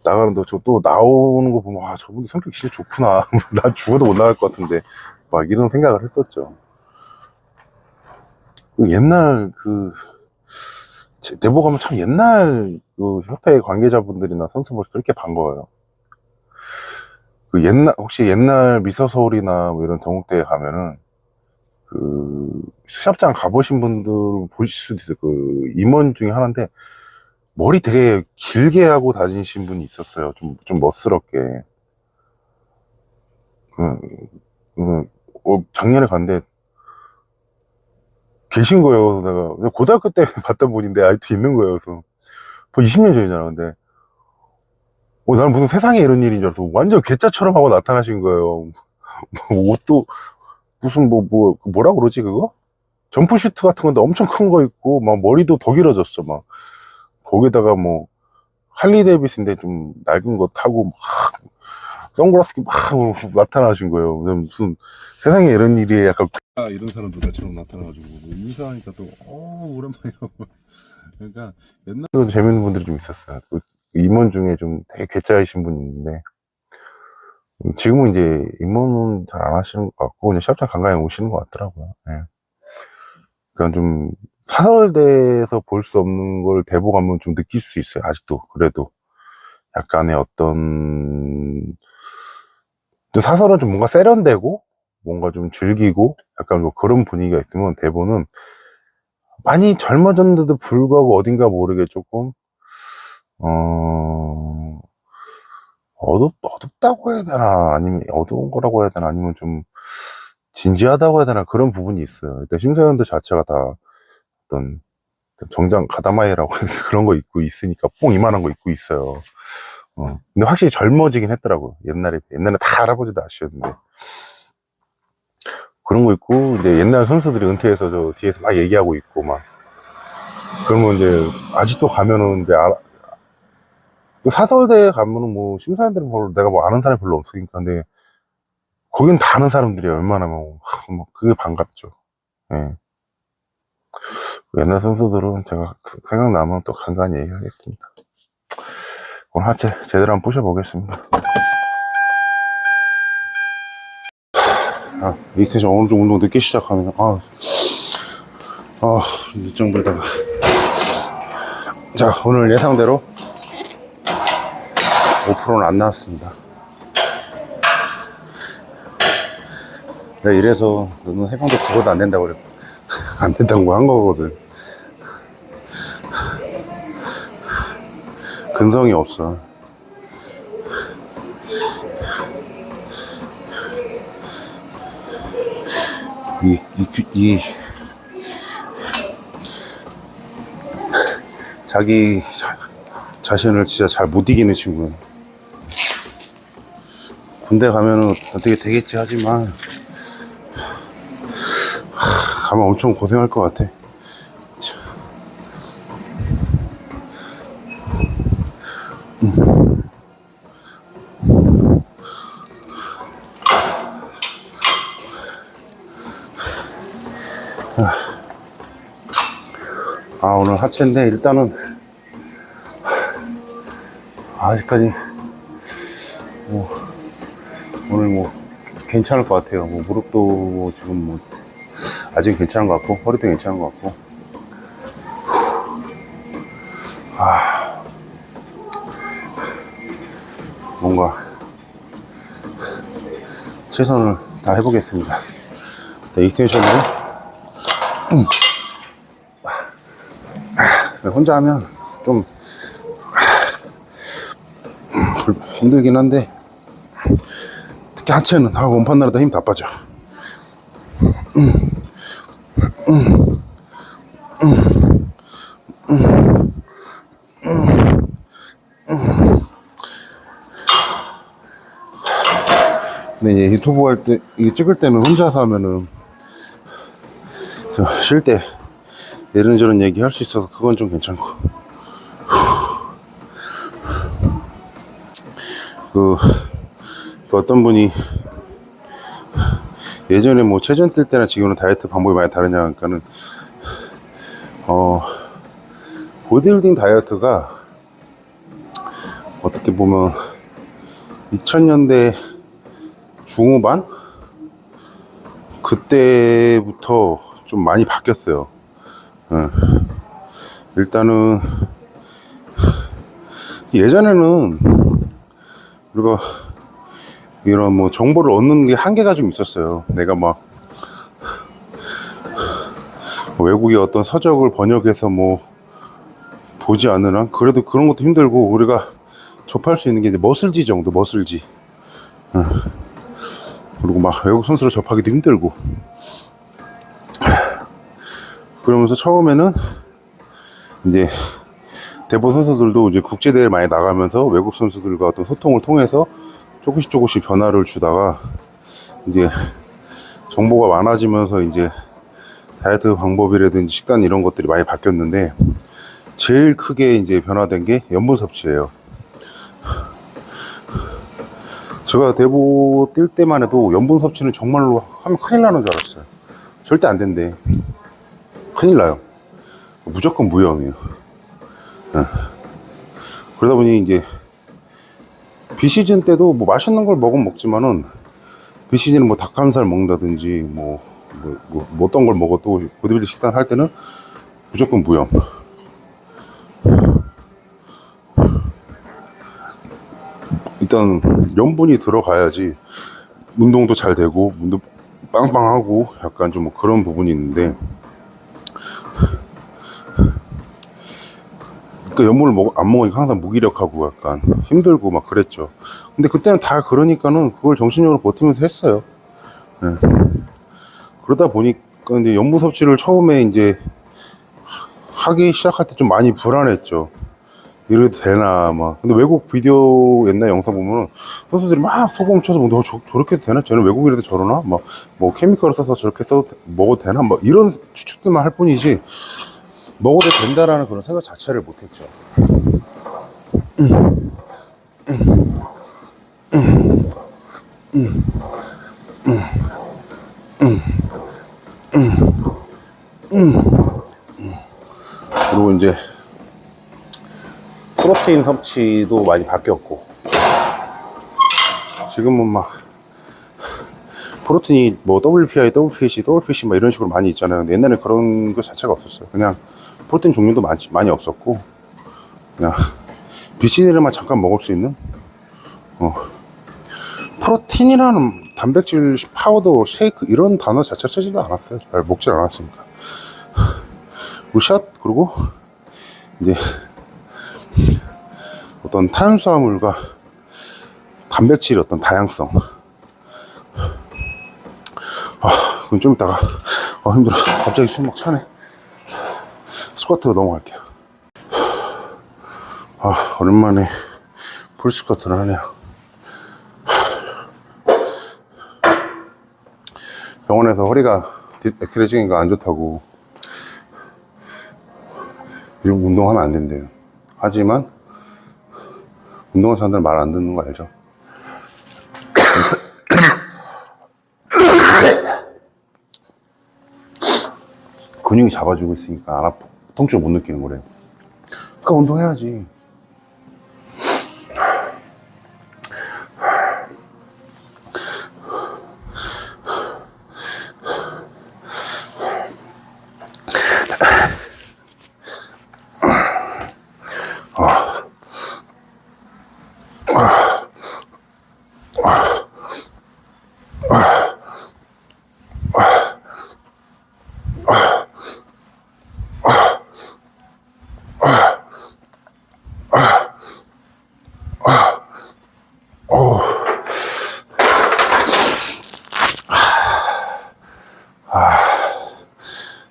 나가는데 저 또 나오는 거 보면 저분도 성격이 진짜 좋구나. 난 죽어도 못 나갈 것 같은데 막 이런 생각을 했었죠. 옛날 내보 가면 참 옛날 그 협회 관계자분들이나 선수들 그렇게 반가워요. 혹시 옛날 미서서울이나 뭐 이런 동국대에 가면은 시합장 가보신 분들 보실 수도 있어요. 임원 중에 하나인데 머리 되게 길게 하고 다니신 분이 있었어요. 좀 멋스럽게. 작년에 갔는데 계신 거예요. 내가 고등학교 때 봤던 분인데 아직도 있는 거예요. 그래서 20년 전이잖아. 근데 나는 무슨 세상에 이런 일인 줄 알았어. 완전 괴짜처럼 하고 나타나신 거예요. 옷도 무슨 뭐라 그러지 그거? 점프슈트 같은 건데 엄청 큰 거 있고 막 머리도 더 길어졌어. 막 거기다가 뭐 할리 데이비스인데 좀 낡은 거 타고 막 선글라스 막 나타나신 거예요. 무슨 세상에 이런 일이 약간 이런 사람들처럼 나타나가지고 인사하니까 또 오랜만이라고. 그러니까 옛날에도 재밌는 분들이 좀 있었어요. 임원 중에 좀 되게 괴짜이신 분이 있는데 지금은 이제 임원은 잘 안 하시는 것 같고 그냥 시합장 간간히 오시는 것 같더라고요. 네. 그러니까 좀 사설대에서 볼 수 없는 걸 대보 가면 좀 느낄 수 있어요. 아직도 그래도 약간의 어떤 사설은 좀 뭔가 세련되고 뭔가 좀 즐기고 약간 뭐 그런 분위기가 있으면 대보는 많이 젊어졌는데도 불구하고 어딘가 모르게 조금 어둡다고 해야 되나 아니면 어두운 거라고 해야 되나 아니면 좀 진지하다고 해야 되나 그런 부분이 있어요. 일단 심사위원들 자체가 다 어떤 정장 가다마이라고 그런 거 입고 있으니까 뽕 이만한 거 입고 있어요. 근데 확실히 젊어지긴 했더라고요. 옛날에 다 할아버지도 아시였는데 그런 거 있고 이제 옛날 선수들이 은퇴해서 저 뒤에서 막 얘기하고 있고 막 그러면 이제 아직도 가면은 이제 사설대에 가면은 뭐 심사위원들은 별로 내가 뭐 아는 사람이 별로 없으니까 근데 거긴 다 아는 사람들이에요. 웬만하면 뭐 그게 반갑죠. 예. 옛날 선수들은 제가 생각나면 또 간간히 얘기하겠습니다. 오늘 하체 제대로 한번 부셔보겠습니다. 익스텐션 오늘 좀 운동 늦게 시작하네요. 일정 부리다가 자 오늘 예상대로 5%는 안 나왔습니다. 내가 이래서 너는 해병대 죽어도 안 된다고 그랬고 안 된다고 한 거거든. 근성이 없어. 자기 자신을 진짜 잘 못 이기는 친구야. 군대 가면은 어떻게 되겠지 하지만 가면 엄청 고생할 것 같아. 오늘 하체인데 일단은 아직까지 오늘 괜찮을 것 같아요. 무릎도 지금 아직 괜찮은 것 같고 허리도 괜찮은 것 같고 뭔가 최선을 다 해보겠습니다. 익스텐션은 혼자 하면 좀 힘들긴 한데 특히 하체는 원판 나르다 힘 다 빠져. 근데 이제 유튜브 할 때, 이게 찍을 때는 혼자서 하면은, 쉴 때 이런저런 얘기 할 수 있어서 그건 좀 괜찮고. 그 어떤 분이 예전에 뭐 체전 뛸 때나 지금은 다이어트 방법이 많이 다르냐 하니까는 보디빌딩 다이어트가 어떻게 보면 2000년대 중후반 그때부터 좀 많이 바뀌었어요. 일단은 예전에는 우리가 이런 뭐 정보를 얻는 게 한계가 좀 있었어요. 내가 막 외국의 어떤 서적을 번역해서 뭐 보지 않는 한 그래도 그런 것도 힘들고 우리가 접할 수 있는 게 이제 머슬지 정도, 머슬지. 그리고 막 외국 선수를 접하기도 힘들고. 그러면서 처음에는 이제 대부 선수들도 이제 국제대회 많이 나가면서 외국 선수들과 어떤 소통을 통해서 조금씩 변화를 주다가 이제 정보가 많아지면서 이제 다이어트 방법이라든지 식단 이런 것들이 많이 바뀌었는데 제일 크게 이제 변화된 게 염분 섭취예요. 제가 대보 뛸 때만 해도 염분 섭취는 정말로 하면 큰일 나는 줄 알았어요. 절대 안 된대. 큰일 나요. 무조건 무염이에요. 그러다 보니 이제 비시즌 때도 뭐 맛있는 걸 먹으면 먹지만은 비시즌은 뭐 닭가슴살 먹는다든지 뭐 어떤 걸 먹어도 보디빌딩 식단 할 때는 무조건 무염. 일단 염분이 들어가야지 운동도 잘 되고 운동 빵빵하고 약간 좀 그런 부분이 있는데 그 염분을 안 먹으니까 항상 무기력하고 약간 힘들고 막 그랬죠. 근데 그때는 다 그러니까는 그걸 정신력으로 버티면서 했어요. 네. 그러다 보니까 이제 염분 섭취를 처음에 이제 하기 시작할 때 좀 많이 불안했죠. 이래도 되나 막. 근데 외국 비디오 옛날 영상 보면은 선수들이 막 소금 쳐서 뭐 너 저렇게 되나? 쟤는 외국이라도 저러나? 막 뭐 케미컬을 써서 저렇게 써도 먹어도 되나? 막 이런 추측들만 할 뿐이지 먹어도 된다라는 그런 생각 자체를 못했죠. 그리고 이제 프로테인 섭취도 많이 바뀌었고 지금은 막 프로틴이 뭐 WPI, WPC, WPC 막 이런 식으로 많이 있잖아요. 근데 옛날에 그런 거 자체가 없었어요. 그냥 프로틴 종류도 많이 없었고 그냥 BCD를만 잠깐 먹을 수 있는 프로틴이라는 단백질 파우더, 쉐이크 이런 단어 자체 쓰지도 않았어요. 잘 먹질 않았으니까. 그리고 이제 어떤 탄수화물과 단백질의 어떤 다양성. 그건 좀 이따가 힘들어. 갑자기 숨 막 차네. 스쿼트로 넘어갈게요. 오랜만에 풀 스쿼트를 하네요. 병원에서 허리가 엑스레이 찍으니까 안 좋다고 이런 운동하면 안 된대요. 하지만 운동하는 사람들 말 안 듣는 거 알죠? 근육이 잡아주고 있으니까 안 아파. 통증을 못 느끼는 거래. 그러니까 운동해야지.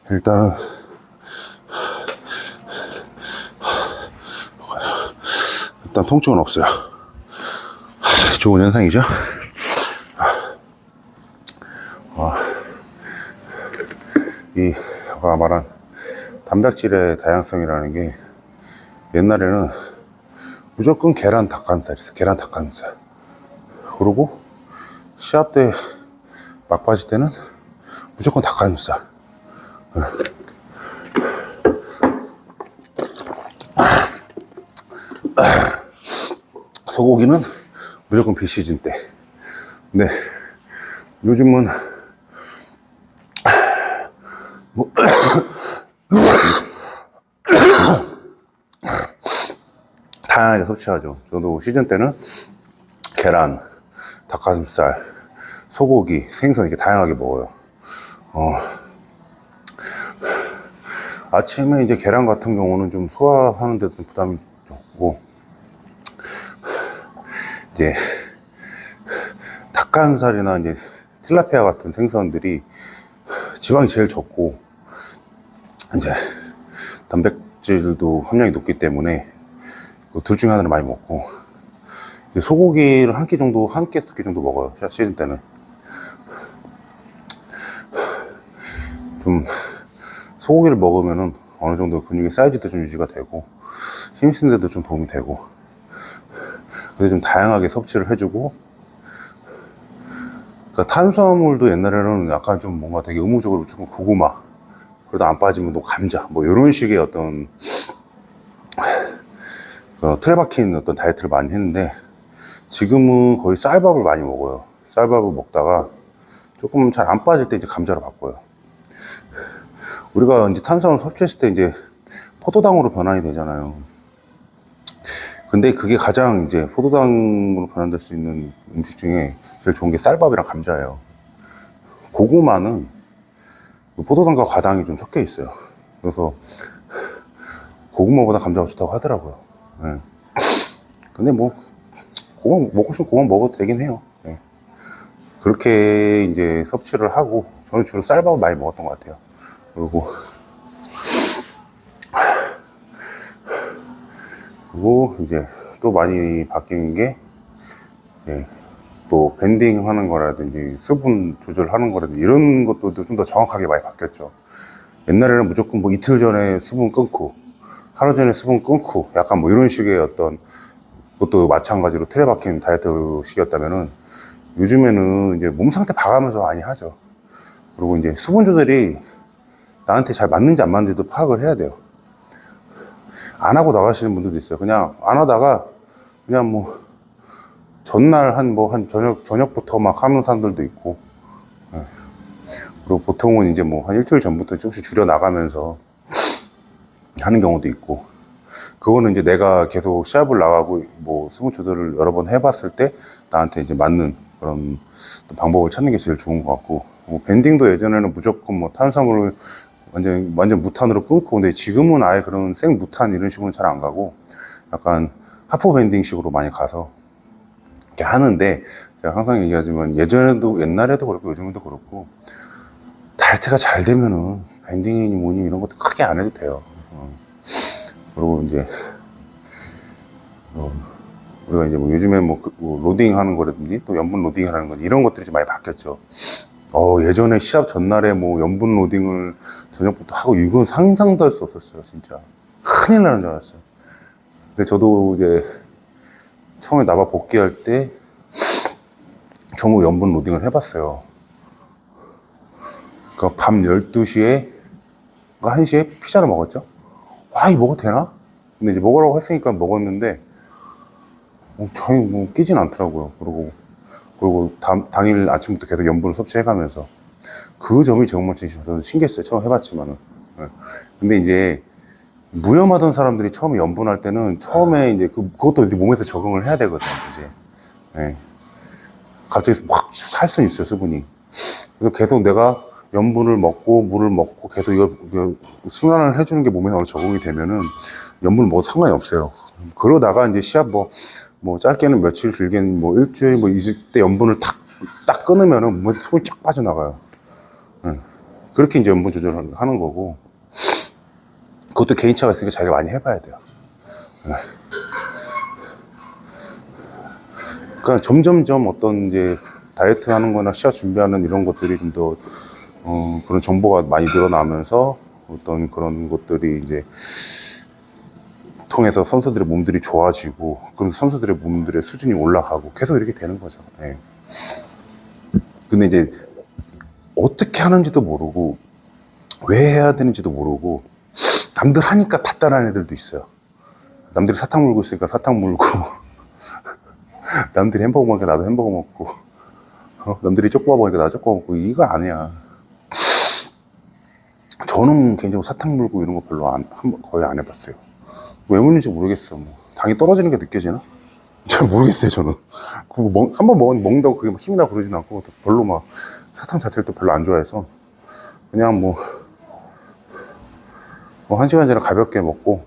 일단은 일단 통증은 없어요. 좋은 현상이죠. 이 아까 말한 단백질의 다양성이라는 게 옛날에는 무조건 계란 닭가슴살 있어. 계란 닭가슴살. 그리고 시합 때 막바지 때는 무조건 닭가슴살. 소고기는 무조건 비시즌 때. 근데 요즘은 뭐 다양하게 섭취하죠. 저도 시즌 때는 계란, 닭가슴살, 소고기, 생선 이렇게 다양하게 먹어요. 아침에 이제 계란 같은 경우는 좀 소화하는 데 좀 부담이 적고, 이제 닭가슴살이나 이제 틸라피아 같은 생선들이 지방이 제일 적고, 이제 단백질도 함량이 높기 때문에 둘 중에 하나를 많이 먹고, 소고기를 한 끼 정도, 한 끼, 두 끼 정도 먹어요. 시즌 때는. 좀, 소고기를 먹으면은 어느 정도 근육의 사이즈도 좀 유지가 되고, 힘 쓰는데도 좀 도움이 되고, 그래서 좀 다양하게 섭취를 해주고, 그러니까 탄수화물도 옛날에는 약간 좀 뭔가 되게 의무적으로 조금 고구마, 그래도 안 빠지면 또 감자, 뭐 이런 식의 어떤, 틀에 박힌 어떤 다이어트를 많이 했는데, 지금은 거의 쌀밥을 많이 먹어요. 쌀밥을 먹다가 조금 잘 안 빠질 때 이제 감자로 바꿔요. 우리가 이제 탄수화물 섭취했을 때 이제 포도당으로 변환이 되잖아요. 근데 그게 가장 이제 포도당으로 변환될 수 있는 음식 중에 제일 좋은 게 쌀밥이랑 감자예요. 고구마는 포도당과 과당이 좀 섞여 있어요. 그래서 고구마보다 감자가 좋다고 하더라고요. 네. 근데 뭐 고구마 먹고 싶으면 고구마 먹어도 되긴 해요. 네. 그렇게 이제 섭취를 하고 저는 주로 쌀밥을 많이 먹었던 것 같아요. 그리고 이제 또 많이 바뀐 게 이제 또 밴딩 하는 거라든지 수분 조절하는 거라든지 이런 것도 좀 더 정확하게 많이 바뀌었죠. 옛날에는 무조건 뭐 이틀 전에 수분 끊고 하루 전에 수분 끊고 약간 뭐 이런 식의 어떤 그것도 마찬가지로 틀에 박힌 다이어트식이었다면은 요즘에는 이제 몸 상태 봐가면서 많이 하죠. 그리고 이제 수분 조절이 나한테 잘 맞는지 안 맞는지도 파악을 해야 돼요. 안 하고 나가시는 분들도 있어요. 그냥 안 하다가 그냥 뭐 전날 한 저녁부터 막 하는 사람들도 있고, 그리고 보통은 이제 뭐 한 일주일 전부터 조금씩 줄여 나가면서 하는 경우도 있고, 그거는 이제 내가 계속 시합을 나가고 뭐 수분 조절을 여러 번 해봤을 때 나한테 이제 맞는 그런 방법을 찾는 게 제일 좋은 것 같고, 뭐 밴딩도 예전에는 무조건 뭐 탄수화물을 완전 무탄으로 끊고, 근데 지금은 아예 그런 생 무탄 이런 식으로는 잘 안 가고 약간 하프 밴딩 식으로 많이 가서 이렇게 하는데, 제가 항상 얘기하지만 옛날에도 그렇고 요즘에도 그렇고 다이어트가 잘 되면은 밴딩이니 뭐니 이런 것도 크게 안 해도 돼요. 그리고 이제 우리가 이제 뭐 요즘에 뭐 로딩 하는 거라든지 또 염분 로딩 하는 거 이런 것들이 좀 많이 바뀌었죠. 예전에 시합 전날에 뭐 염분 로딩을 저녁부터 하고 이건 상상도 할 수 없었어요. 진짜 큰일 나는 줄 알았어요. 근데 저도 이제 처음에 나바 복귀할 때 전부 염분 로딩을 해봤어요. 그러니까 밤 12시에 1시에 피자를 먹었죠. 이거 먹어도 되나? 근데 이제 먹으라고 했으니까 먹었는데 전혀 뭐 끼진 않더라고요. 그리고 당일 아침부터 계속 염분을 섭취해가면서 그 점이 정말 저는 신기했어요. 처음 해봤지만은. 근데 이제 무염하던 사람들이 처음에 염분할 때는 처음에 이제 그것도 이제 몸에서 적응을 해야 되거든요. 이제 갑자기 확 살 수는 있어요, 수분이. 그래서 계속 내가 염분을 먹고 물을 먹고 계속 이거 순환을 해주는 게 몸에 어느 적응이 되면은 염분을 먹어도 상관이 없어요. 그러다가 이제 시합 뭐 짧게는 며칠, 길게는 뭐 일주일 뭐 이때 염분을 딱 끊으면은 몸에 수분이 쫙 빠져나가요. 그렇게 이제 염분 조절을 하는 거고, 그것도 개인차가 있으니까 자기가 많이 해봐야 돼요. 그러니까 점점점 어떤 이제 다이어트 하는 거나 시합 준비하는 이런 것들이 좀 더 그런 정보가 많이 늘어나면서 어떤 그런 것들이 이제 통해서 선수들의 몸들이 좋아지고, 그럼 선수들의 몸들의 수준이 올라가고 계속 이렇게 되는 거죠. 네. 근데 이제 어떻게 하는지도 모르고 왜 해야 되는지도 모르고 남들 하니까 다 따라하는 애들도 있어요. 남들이 사탕 물고 있으니까 사탕 물고 남들이 햄버거 먹으니까 나도 햄버거 먹고 남들이 쪼꼬바 먹으니까 나도 쪼꼬바 먹고. 이거 아니야. 저는 개인적으로 사탕 물고 이런 거 별로 거의 안 해봤어요. 왜 물는지 모르겠어. 뭐 당이 떨어지는 게 느껴지나? 잘 모르겠어요. 저는 한번 먹는다고 그게 막 힘이 나 그러진 않고, 별로 막 사탕 자체를 또 별로 안 좋아해서 그냥 뭐 1시간 전에 가볍게 먹고,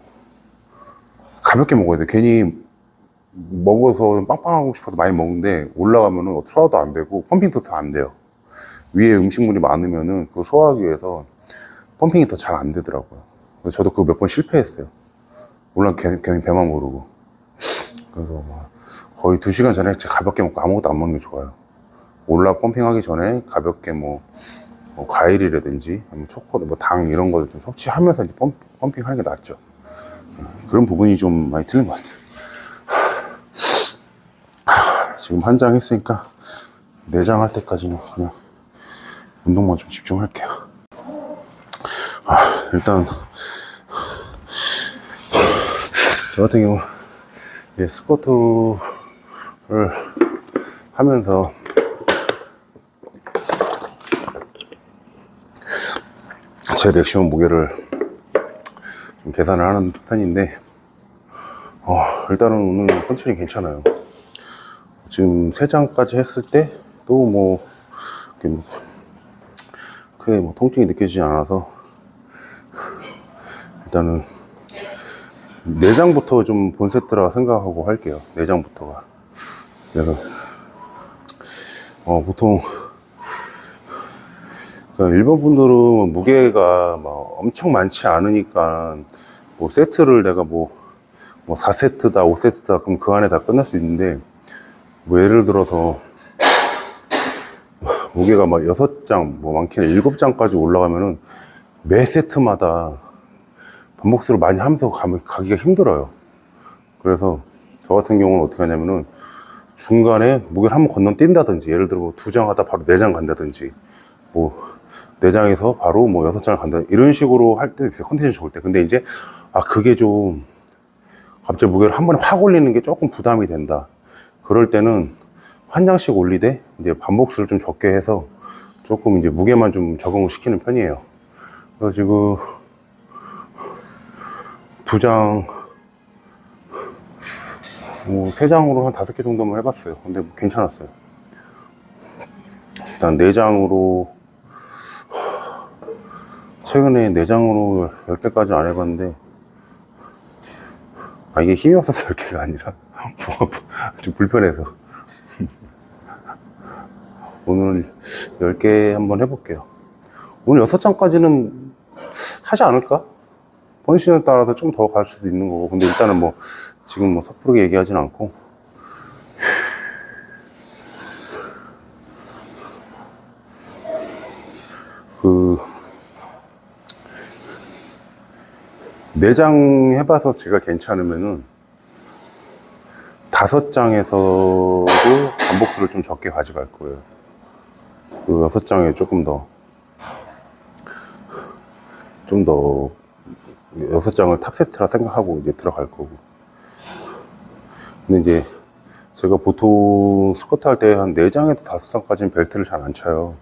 가볍게 먹어야 돼. 괜히 먹어서 빵빵하고 싶어서 많이 먹는데 올라가면은 소화도 안 되고 펌핑도 더 안 돼요. 위에 음식물이 많으면은 그거 소화하기 위해서 펌핑이 더 잘 안 되더라고요. 저도 그거 몇 번 실패했어요. 괜히 배만 모르고. 그래서 거의 2시간 전에 가볍게 먹고 아무것도 안 먹는 게 좋아요. 펌핑하기 전에 가볍게 과일이라든지 초콜릿, 당 이런 거를 좀 섭취하면서 이제 펌핑하는 게 낫죠. 그런 부분이 좀 많이 틀린 것 같아요. 지금 한 장 했으니까 내장 할 때까지는 그냥 운동만 좀 집중할게요. 일단 저 같은 경우 스쿼트를 하면서 제 맥시멈 무게를 좀 계산을 하는 편인데, 일단은 오늘 컨디션이 괜찮아요. 지금 3장까지 했을 때도 크게 통증이 느껴지지 않아서, 일단은 4장부터 좀 본 세트라 생각하고 할게요. 4장부터가. 그래서 보통 일본 분들은 무게가 막 엄청 많지 않으니까 세트를 내가 4세트다 5세트다 그럼 그 안에 다 끝날 수 있는데, 예를 들어서 무게가 6장 많게는 7장까지 올라가면은 매 세트마다 반복수를 많이 하면서 가기가 힘들어요. 그래서 저 같은 경우는 어떻게 하냐면은 중간에 무게를 한번 건너뛴다든지, 예를 들어 2장 하다 바로 4장 간다든지, 4장에서 바로 6장을 간다, 이런 식으로 할 때 있어요. 컨디션 좋을 때. 근데 이제 그게 좀 갑자기 무게를 한 번에 확 올리는 게 조금 부담이 된다. 그럴 때는 한 장씩 올리되 이제 반복수를 좀 적게 해서 조금 이제 무게만 좀 적응을 시키는 편이에요. 그래서 지금 2장, 3장으로 한 5개 정도만 해봤어요. 근데 괜찮았어요. 일단 4장으로, 최근에 4장으로 10개까지 안 해봤는데, 이게 힘이 없어서 10개가 아니라 좀 불편해서 오늘 10개 한번 해볼게요. 오늘 6장까지는 하지 않을까? 컨디션에 따라서 좀 더 갈 수도 있는 거고. 근데 일단은 지금 섣부르게 얘기하진 않고, 그 4장 해봐서 제가 괜찮으면은 5장에서도 반복수를 좀 적게 가져갈 거예요. 그 6장에 조금 더 6장을 탑세트라 생각하고 이제 들어갈 거고. 근데 이제 제가 보통 스쿼트 할 때 한 4장에서 5장까지는 벨트를 잘 안 차요.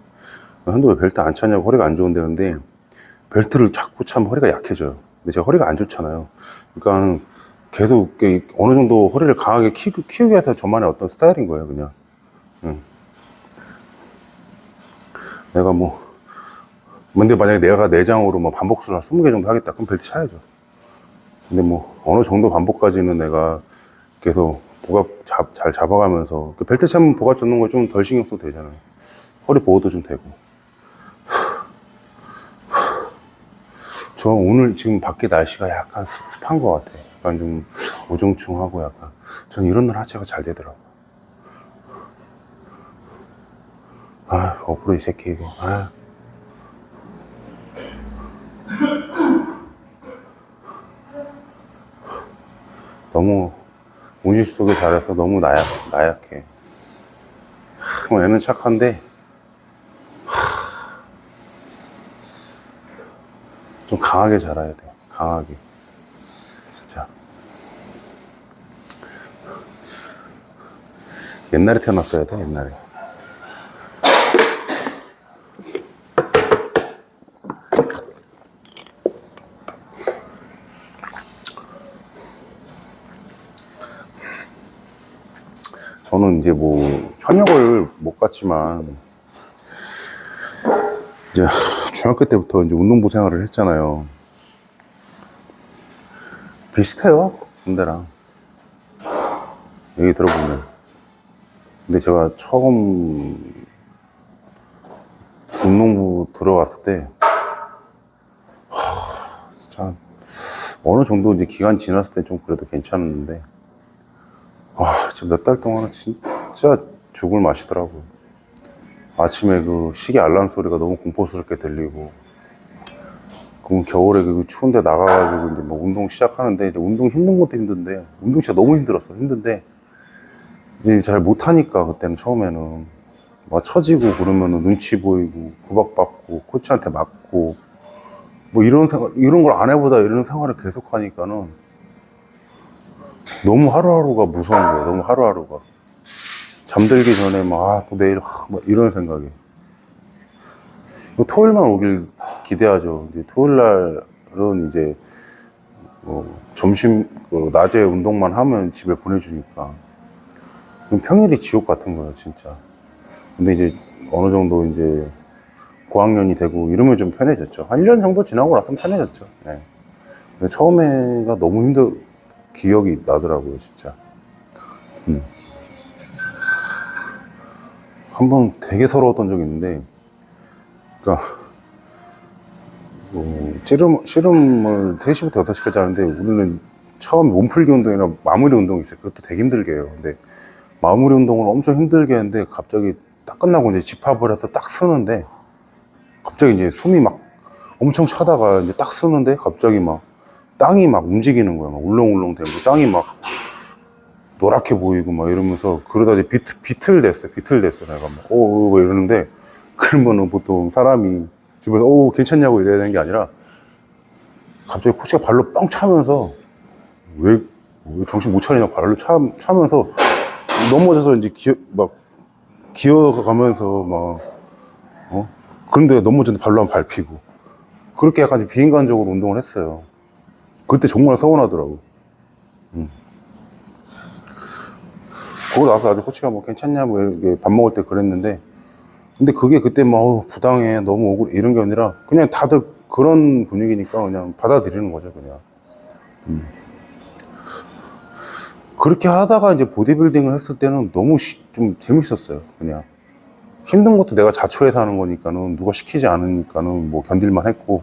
근데 왜 벨트 안 차냐고, 허리가 안 좋은데, 벨트를 자꾸 차면 허리가 약해져요. 근데 제가 허리가 안 좋잖아요. 그러니까 계속 어느 정도 허리를 강하게 키우기 위해서 저만의 어떤 스타일인 거예요, 그냥. 내가 근데 만약에 내가 4장으로 반복수를 한 20개 정도 하겠다. 그럼 벨트 차야죠. 근데 어느 정도 반복까지는 내가 계속 잘 잡아가면서, 벨트 차면 보갑 젖는 거 좀 덜 신경 써도 되잖아요. 허리 보호도 좀 되고. 저 오늘 지금 밖에 날씨가 약간 습한 것 같아. 약간 좀 우중충하고 약간. 저는 이런 날 하체가 잘 되더라고. 어프로 이 새끼 이거. 너무 운실 속에 잘해서 너무 나약해. 뭐 애는 착한데 좀 강하게 자라야 돼. 강하게. 진짜. 옛날에 태어났어야 돼, 옛날에. 저는 이제 뭐 현역을 못 갔지만 이제 중학교 때부터 이제 운동부 생활을 했잖아요. 비슷해요, 군대랑. 얘기 들어보면. 근데 제가 처음 운동부 들어갔을 때 진짜 어느 정도 이제 기간 지났을 때 좀 그래도 괜찮았는데 진짜 몇 달 동안은 진짜 죽을 맛이더라고요. 아침에 그 시계 알람 소리가 너무 공포스럽게 들리고, 그럼 겨울에 그 추운데 나가가지고 이제 뭐 운동 시작하는데, 이제 운동 힘든 것도 힘든데, 운동 진짜 너무 힘들었어. 힘든데, 이제 잘 못하니까, 그때는 처음에는. 막 처지고 그러면은 눈치 보이고, 구박받고, 코치한테 맞고, 뭐 이런 생활, 이런 걸 안 해보다 이런 생활을 계속 하니까는 너무 하루하루가 무서운 거예요. 너무 하루하루가. 잠들기 전에 막, 또 내일, 막 이런 생각이. 토요일만 오길 기대하죠. 이제 토요일 날은 이제, 점심, 낮에 운동만 하면 집에 보내주니까. 그럼 평일이 지옥 같은 거예요, 진짜. 근데 이제 어느 정도 이제 고학년이 되고 이러면 좀 편해졌죠. 한 1년 정도 지나고 나서는 편해졌죠. 네. 근데 처음에가 너무 기억이 나더라고요, 진짜. 한 번 되게 서러웠던 적이 있는데, 그러니까 씨름을 3시부터 6시까지 하는데, 우리는 처음 몸풀기 운동이나 마무리 운동이 있어요. 그것도 되게 힘들게 해요. 근데 마무리 운동을 엄청 힘들게 했는데, 갑자기 딱 끝나고 이제 집합을 해서 딱 쓰는데, 갑자기 이제 숨이 막 엄청 차다가 이제 딱 쓰는데, 갑자기 막 땅이 막 움직이는 거야. 막 울렁울렁대고, 땅이 막 노랗게 보이고 막 이러면서, 그러다 이제 비틀댔어, 내가 막, 뭐 이러는데, 그러면은 보통 사람이 주변에서, 괜찮냐고 이래야 되는 게 아니라, 갑자기 코치가 발로 뻥 차면서, 왜 정신 못 차리냐고 발로 차면서, 넘어져서 이제 기어가면서 막, 그런데 넘어졌는데 발로 한번 밟히고. 그렇게 약간 비인간적으로 운동을 했어요. 그때 정말 서운하더라고. 그러고 나서 아주 코치가 뭐 괜찮냐, 뭐 이렇게 밥 먹을 때 그랬는데, 근데 그게 그때 뭐 부당해, 너무 억울해, 이런 게 아니라, 그냥 다들 그런 분위기니까 그냥 받아들이는 거죠, 그냥. 그렇게 하다가 이제 보디빌딩을 했을 때는 너무 좀 재밌었어요, 그냥. 힘든 것도 내가 자초해서 하는 거니까는, 누가 시키지 않으니까는 뭐 견딜만 했고,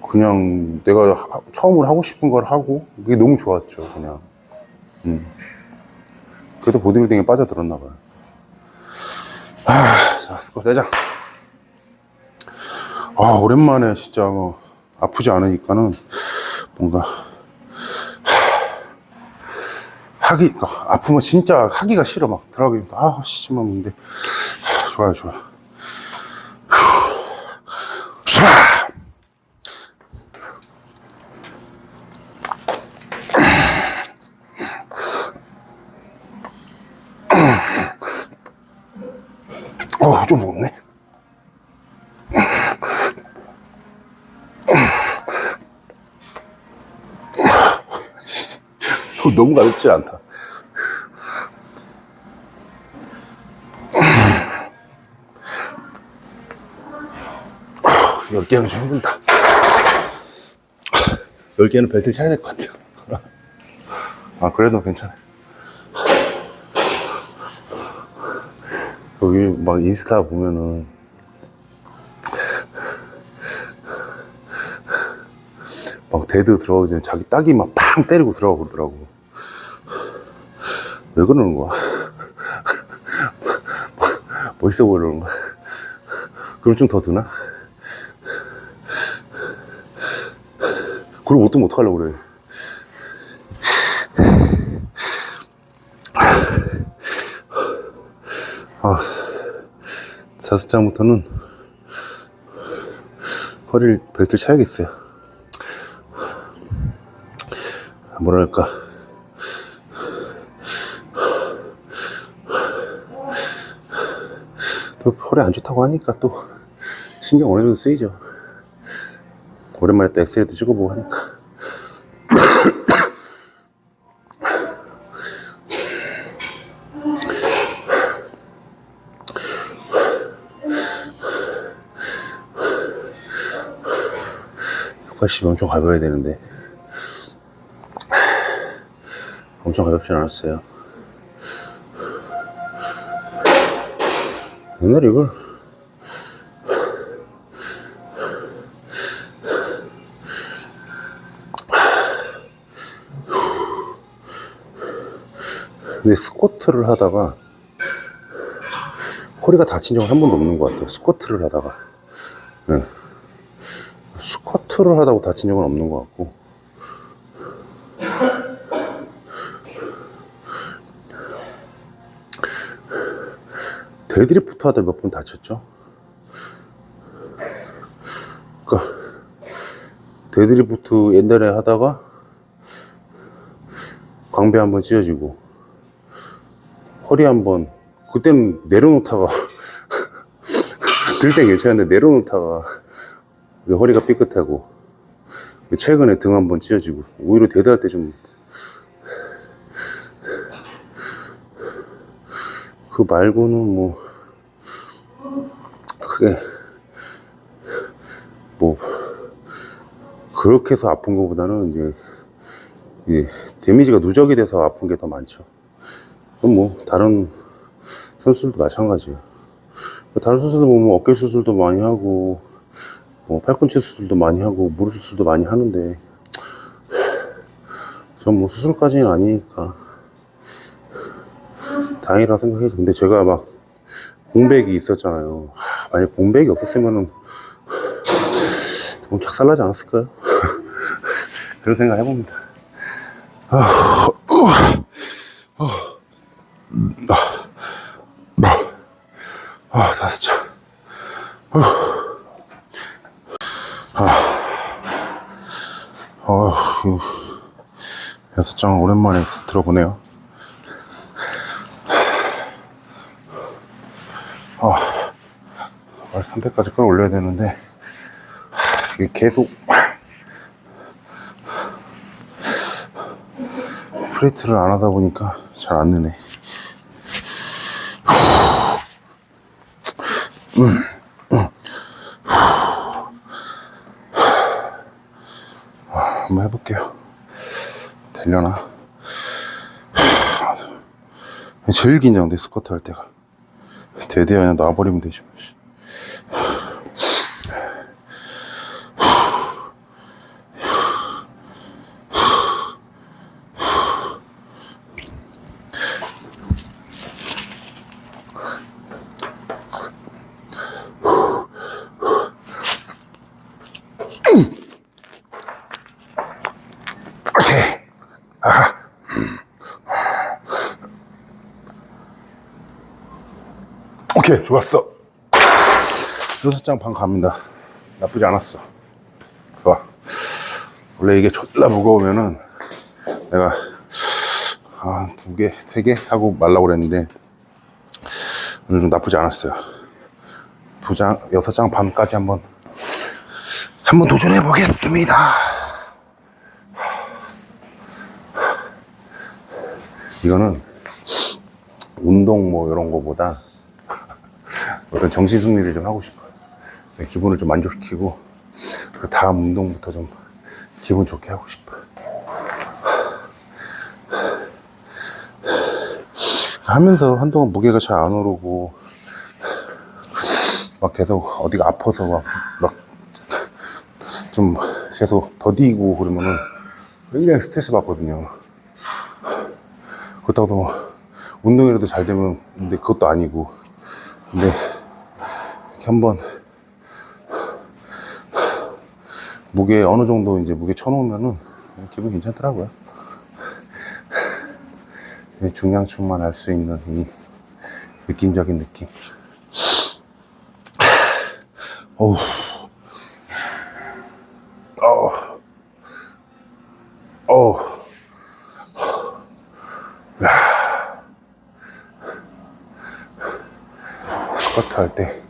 그냥 내가 처음으로 하고 싶은 걸 하고, 그게 너무 좋았죠, 그냥. 그래서 보디빌딩에 빠져들었나 봐요. 자, 스쿼트 대장. 오랜만에 진짜 뭐 아프지 않으니까는 뭔가 아프면 진짜 하기가 싫어. 막 들어가기 씨만 좋아요. 좀 무겁네. 너무 가볍지 않다. 10개는 좀 힘들다. 10개는 벨트 차야 될 것 같아요. 그래도 괜찮아. 여기 막 인스타 보면은 막 데드 들어가기 전에 자기 딱이 막 팡 때리고 들어가고 그러더라고. 왜 그러는 거야? 멋있어 보이는 거야? 그럼 좀 더 드나? 그럼 못 뜨면 어떡하려고 그래. 4스장부터는 허리를 벨트 차야겠어요. 뭐랄까, 또 허리 안 좋다고 하니까 또 신경 어느 정도 쓰이죠. 오랜만에 또 엑스레이도 찍어보고 하니까. 효과씨 엄청 가벼워야 되는데 엄청 가볍진 않았어요. 옛날에 이걸 근데 스쿼트를 하다가 허리가 다친 적은 한 번도 없는 것 같아요. 스쿼트를 하다가. 네. 스쿼트를 하다가 다친 적은 없는 것 같고. 데드리프트 하다 몇 번 다쳤죠. 그러니까 데드리프트 옛날에 하다가 광배 한번 찢어지고 허리 한번 그땐 내려놓다가 들 땐 괜찮은데 내려놓다가 허리가 삐끗하고 최근에 등 한번 찢어지고 오히려 데드할 때 좀 그 말고는 뭐 크게 뭐 그렇게 해서 아픈 것보다는 이제 데미지가 누적이 돼서 아픈 게 더 많죠. 그럼 뭐 다른 선수들도 마찬가지예요. 다른 선수들 보면 어깨 수술도 많이 하고 뭐 팔꿈치 수술도 많이 하고 무릎 수술도 많이 하는데 전 뭐 수술까지는 아니니까 다행이라고 생각해요. 근데 제가 막 공백이 있었잖아요. 만약 공백이 없었으면은 좀 착살나지 않았을까요? 그런 생각 해봅니다. 사스장. 여섯 장 오랜만에 들어보네요. 말 300까지 끌어올려야 되는데 이게 계속 프레이트를 안 하다 보니까 잘 안 느네. 한번 해볼게요. 되려나? 제일 긴장돼, 스쿼트 할 때가. 대대야 그냥 놔버리면 되지. 오케이, 좋았어. 6장 반 갑니다. 나쁘지 않았어. 좋아. 원래 이게 존나 무거우면은 내가 2개, 3개 하고 말라고 그랬는데 오늘 좀 나쁘지 않았어요. 6장 반까지 한번 도전해 보겠습니다. 이거는 운동 뭐 이런 거보다 어떤 정신 승리를 좀 하고 싶어요. 기분을 좀 만족시키고 그 다음 운동부터 좀 기분 좋게 하고 싶어요. 하면서 한동안 무게가 잘 안 오르고 막 계속 어디가 아파서 막 좀 계속 더디고 그러면은 굉장히 스트레스 받거든요. 그렇다고 해서 운동이라도 잘 되면 근데 그것도 아니고 근데 이렇게 한번 무게 어느 정도 이제 무게 쳐놓으면은 기분 괜찮더라고요. 중량충만 알 수 있는 이 느낌적인 느낌. 어우, 어우, 어우, 스쿼트 할 때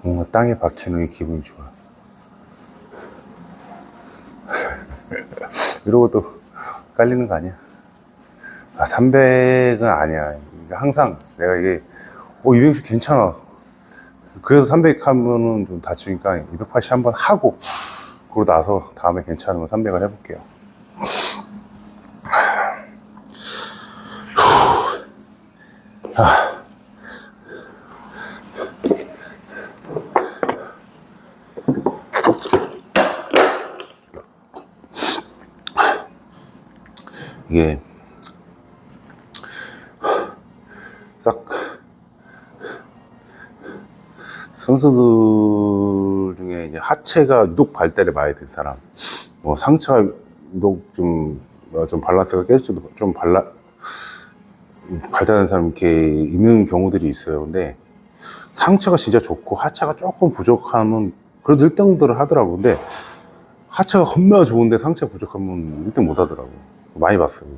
뭔가 땅에 박히는 게 기분이 좋아. 이러고 또 깔리는 거 아니야? 300은 아니야. 이게 항상 내가 이게 260 괜찮아. 그래서 300 하면은 좀 다치니까 280 한번 하고 그러고 나서 다음에 괜찮으면 300을 해볼게요. 이게 딱 선수들 중에 이제 하체가 유독 발달이 많이 된 사람, 뭐 상체가 유독 좀 밸런스가 깨지도 좀 발달된 사람 이렇게 있는 경우들이 있어요. 근데 상체가 진짜 좋고 하체가 조금 부족하면 그래도 1등들을 하더라고. 근데 하체가 겁나 좋은데 상체가 부족하면 1등 못 하더라고. 많이 봤어요.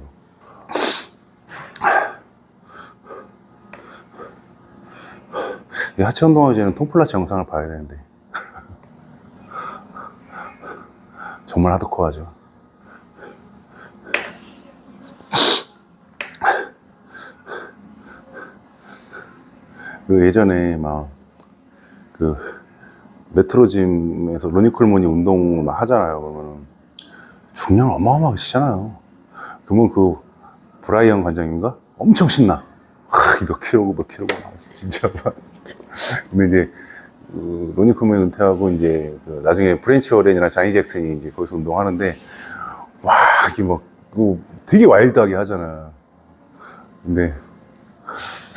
이 하체 운동하기에는 톰플라치 영상을 봐야 되는데 정말 하드코어하죠. 그 예전에 막 그 메트로짐에서 로니 콜먼이 운동을 막 하잖아요. 그러면은 중량 어마어마하게 치잖아요. 그러면 그 브라이언 관장님인가 엄청 신나. 몇 킬로고 진짜. 근데 이제 그 로니 콜먼이 은퇴하고 이제 그 나중에 브랜치 워렌이나 자니 잭슨이 이제 거기서 운동하는데 와 이게 막 되게 와일드하게 하잖아. 근데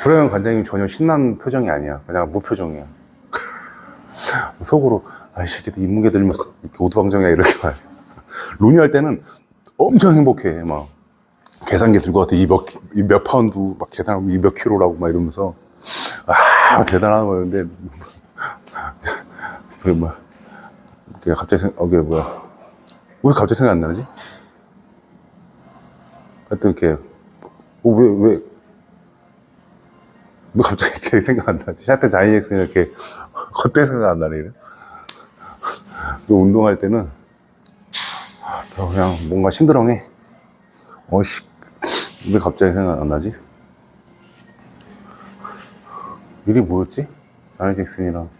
브라이언 관장님 전혀 신난 표정이 아니야. 그냥 무표정이야. 속으로 이 새끼들 인문계 들면 이렇게 오두방정이야 이렇게 말해. 로니 할 때는 엄청 행복해. 막 계산기 들고 와서 이 몇 파운드 막 계산하고 이 몇 킬로라고 막 이러면서 대단한 거였는데 막 갑자기 왜 갑자기 생각 안 나지? 하여튼 이렇게 왜 갑자기 이렇게 생각 안 나지? 샤트 자니 잭슨이 이렇게 그때 생각 안 나네. 운동할 때는 그냥 뭔가 심드렁해. 왜 갑자기 생각 안 나지? 일이 뭐였지? 자니 잭슨이랑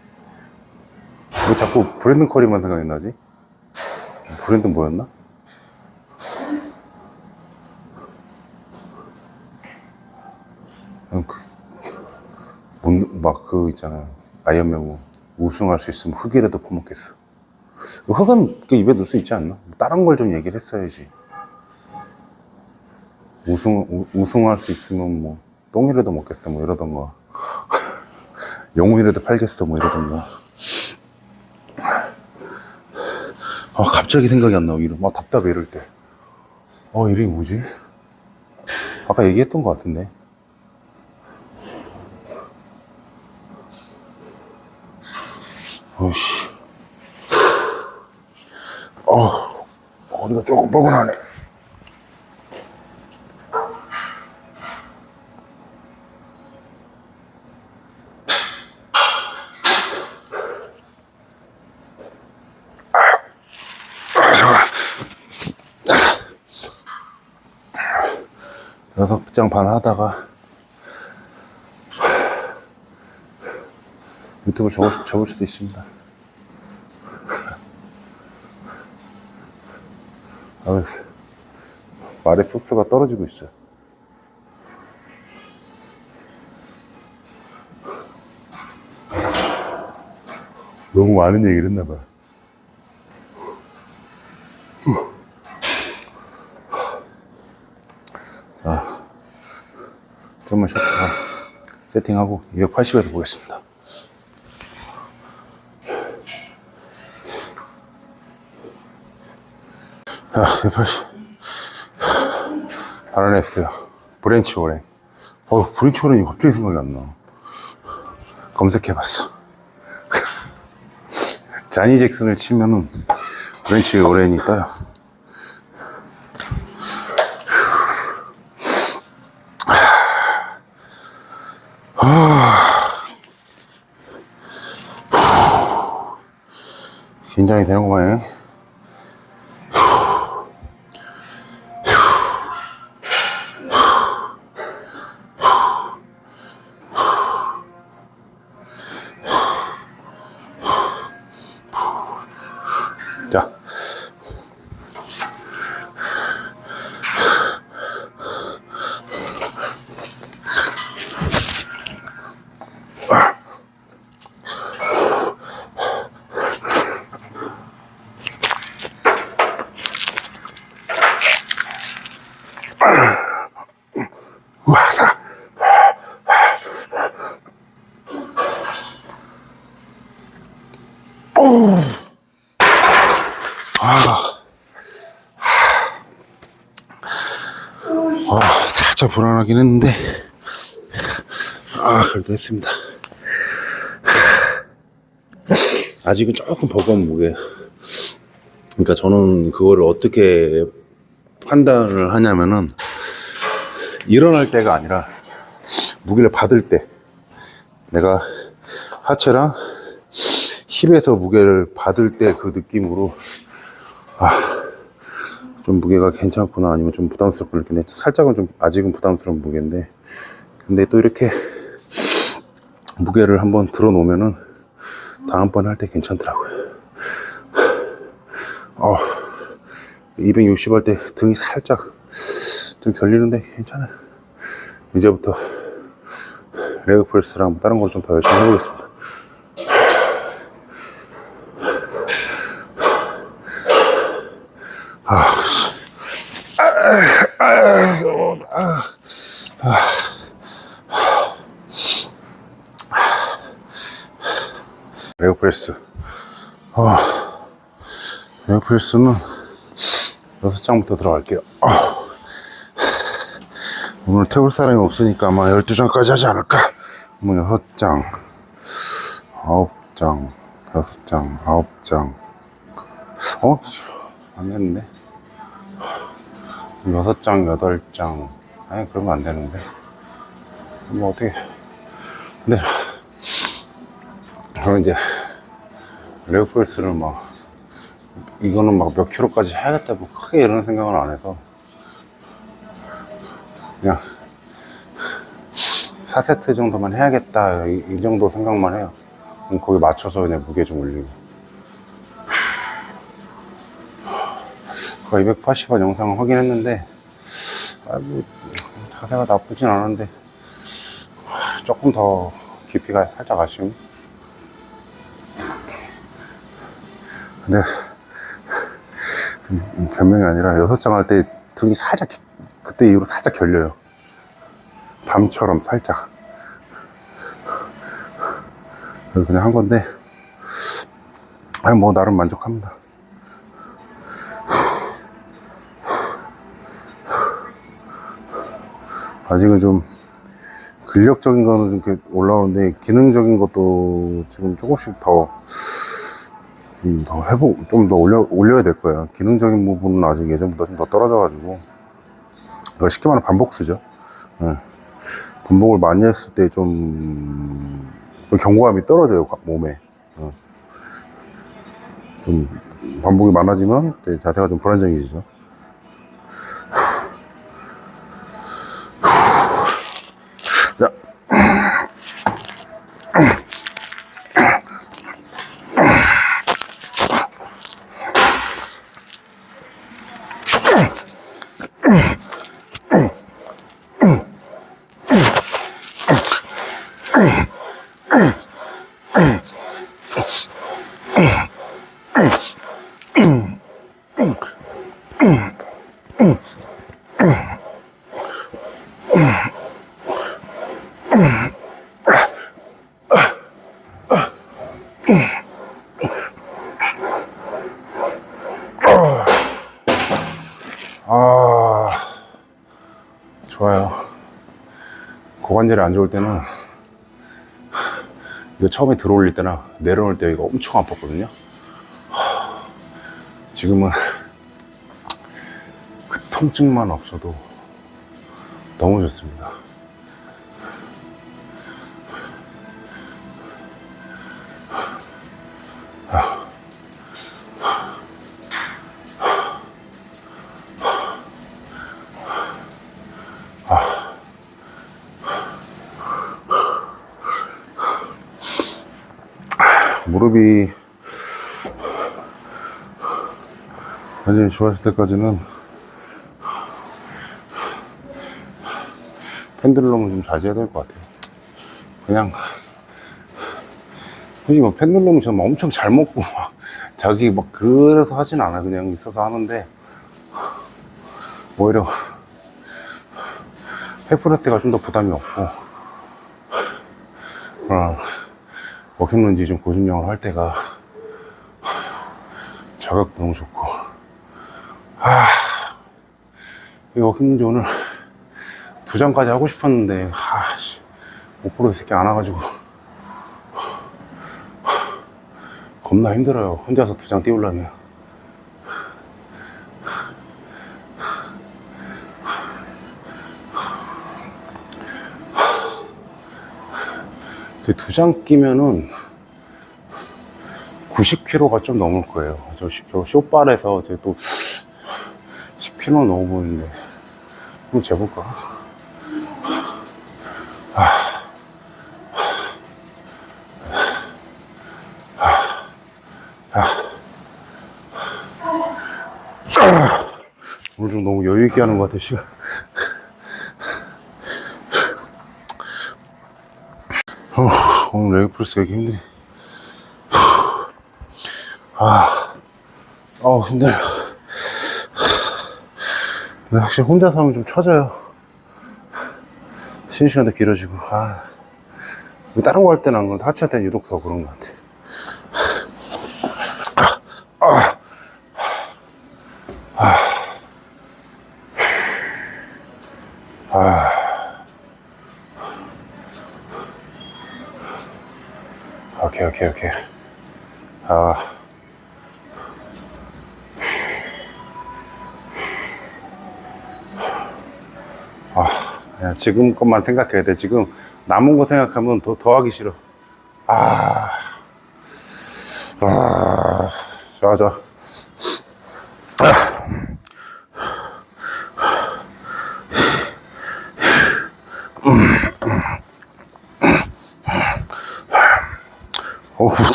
왜 자꾸 브랜든 커리만 생각이 나지? 브랜든 뭐였나? 막 있잖아요. 아이언맨 우승할 수 있으면 흙이라도 퍼먹겠어. 흙은 입에 넣을 수 있지 않나? 다른 걸 좀 얘기를 했어야지. 우승할 수 있으면 뭐 똥이라도 먹겠어 뭐 이러던가 영혼이라도 팔겠어 뭐 이러던가. 갑자기 생각이 안 나. 이름 답답해 이럴 때. 이름이 뭐지? 아까 얘기했던 것 같은데. 어이씨. 어디가 조금 뻐근하네. 여섯 장 반 하다가 유튜브 접을 수도 있습니다. 말에 소스가 떨어지고 있어요. 너무 많은 얘기를 했나봐요. 자, 좀만 쉬었다가 세팅하고 280에서 보겠습니다. 자, 280 발언했어요. 브랜치 오렌. 브랜치 오렌이 갑자기 생각이 안 나. 검색해봤어. 자니 잭슨을 치면은 브랜치 오렌이 떠요. 긴장이 되는구만. 자, 와사. 살짝 불안하긴 했는데, 그래도 했습니다. 아직은 조금 버거운 무게예요. 그러니까 저는 그거를 어떻게 판단을 하냐면은, 일어날 때가 아니라 무게를 받을 때, 내가 하체랑 힙에서 무게를 받을 때 그 느낌으로 좀 무게가 괜찮구나, 아니면 좀 부담스럽고 이렇게 해. 살짝은 좀 아직은 부담스러운 무게인데, 근데 또 이렇게 무게를 한번 들어 놓으면은 다음번에 할 때 괜찮더라고요. 260 할 때 등이 살짝 좀 결리는데 괜찮아요. 이제부터 레그 프레스랑 다른 걸 좀 더 열심히 해보겠습니다. 레그 프레스. 레그 프레스는 6장부터 들어갈게요. 오늘 태울 사람이 없으니까 아마 12장까지 하지 않을까? 그러면 6장, 9장, 6장, 9장. 안 되는데? 6장, 8장. 아니, 그러면 안 되는데. 뭐, 어떻게. 근데, 그럼 이제, 레오폴스를 이거는 몇 킬로까지 해야겠다, 크게 이런 생각은 안 해서, 그냥, 4세트 정도만 해야겠다, 이 정도 생각만 해요. 그럼 거기 맞춰서 그냥 무게 좀 올리고. 그 280원 영상 확인했는데, 자세가 나쁘진 않은데, 조금 더 깊이가 살짝 아쉬움. 근데, 변명이 아니라 6장 할 때 등이 살짝, 그때 이후로 살짝 결려요. 밤처럼 살짝. 그래서 그냥 한 건데, 나름 만족합니다. 아직은 좀 근력적인 거는 좀 이렇게 올라오는데, 기능적인 것도 지금 조금씩 좀 더 올려야 될 거예요. 기능적인 부분은 아직 예전보다 좀 더 떨어져가지고, 이걸 쉽게 말하면 반복수죠. 반복을 많이 했을 때 좀 경고감이 떨어져요, 몸에. 좀 반복이 많아지면 자세가 좀 불안정해지죠. 자. 좋아요. 고관절이 안 좋을 때는 이거 처음에 들어올릴 때나 내려올 때 이거 엄청 아팠거든요. 지금은 그 통증만 없어도 너무 좋습니다. 무릎이 완전히 좋아질 때까지는 펜들럼을 좀 자제해야 될 것 같아요. 그냥 솔직히 뭐 펜들럼을 좀 엄청 잘 먹고 막 자기 막 그래서 하진 않아. 그냥 있어서 하는데 오히려 팩프레스가 좀 더 부담이 없고 워킹런지 좀 고중량을 할 때가 자극도 너무 좋고. 이 워킹런지 오늘 2장까지 하고 싶었는데 못 보러 이 새끼 안 와가지고 겁나 힘들어요. 혼자서 2장 띄우려면. 이제 2장 끼면은 90kg가 좀 넘을 거예요. 저 쇼발에서 이제 또 10kg 넘어 보이는데 한번 재볼까? 오늘 좀 너무 여유있게 하는 것 같아, 시간. 오늘 레그프레스 왜 이렇게 힘드니? 힘들어요. 근데 확실히 혼자서 하면 좀 처져요. 쉬는 시간도 길어지고. 다른 거 할 때는 안 그런데 하체 할 때는 유독 더 그런 것 같아. 오케이. 그냥 지금 것만 생각해야 돼. 지금 남은 거 생각하면 더 하기 싫어. 좋아.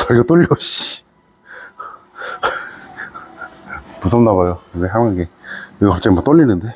다리가 떨려, 씨. 무섭나봐요. 왜 하는 게. 이거 갑자기 막 떨리는데?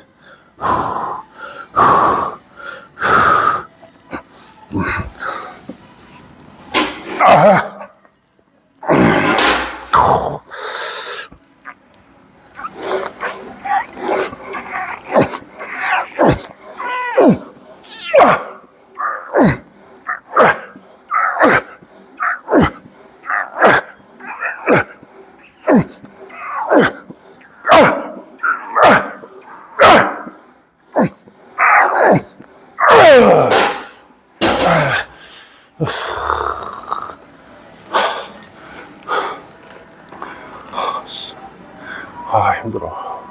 힘들어.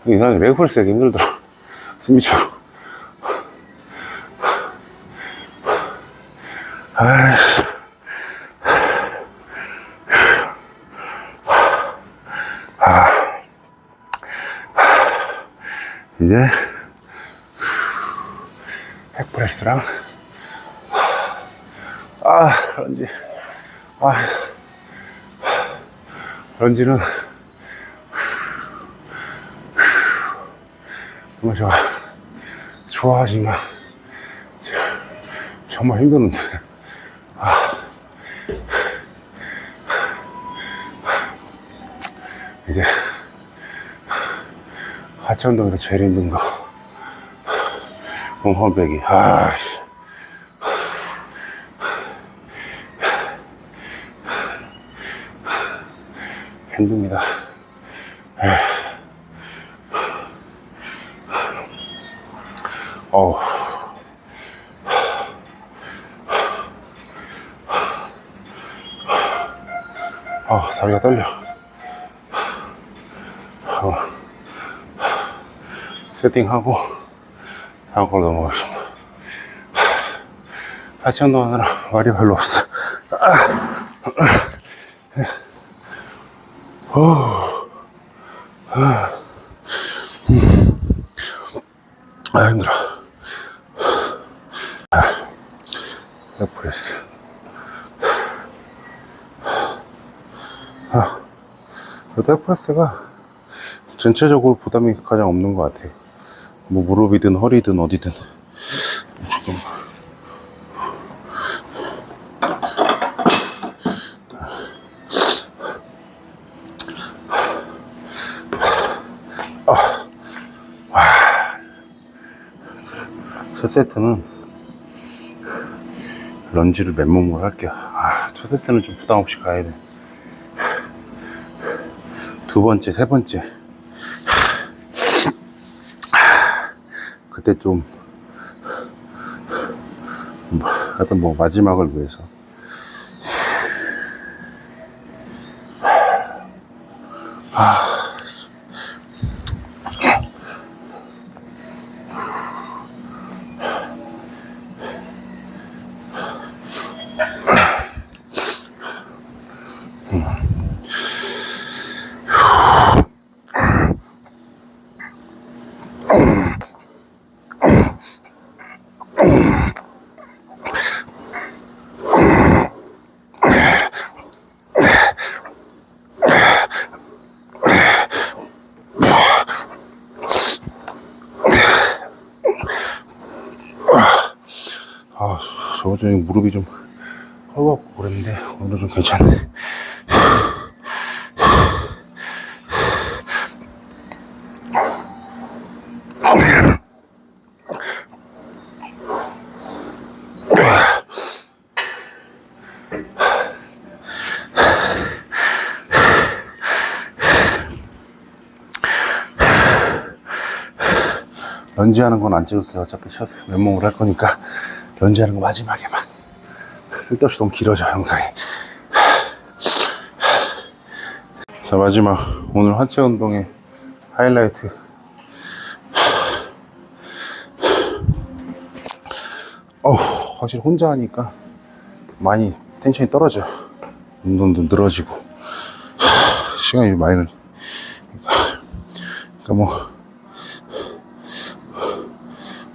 이상하게 레그프레스 하기 힘들더라. 숨이 차고. 이제 팩프레스랑 런지는 정말 좋아하지만 정말 힘드는데. 이제 하체 운동에서 제일 힘든 거 몸 빼기. 힘듭니다. 다리가 떨려. 세팅하고 다음 걸 넘어가겠습니다. 하체 운동하느라 말이 별로 없어. 힘들어. 백프레스. 백프레스가 전체적으로 부담이 가장 없는 것 같아. 뭐 무릎이든 허리든 어디든. 잠깐만. 첫 세트는 런지를 맨몸으로 할게요. 첫 세트는 좀 부담 없이 가야 돼. 두 번째, 세 번째. 그때 좀, 하여튼 뭐 마지막을 위해서. 저번 주에 무릎이 좀 헐겁고 그랬는데 오늘은 좀 괜찮네. 런지 하는 건 안 찍을게요. 어차피 쳐서 맨몸으로 할 거니까 런지 하는 거 마지막에만. 쓸데없이 너무 길어져 영상이. 자, 마지막 오늘 하체 운동의 하이라이트. 확실히 혼자 하니까 많이 텐션이 떨어져. 운동도 늘어지고 시간이 많이 그러니까 뭐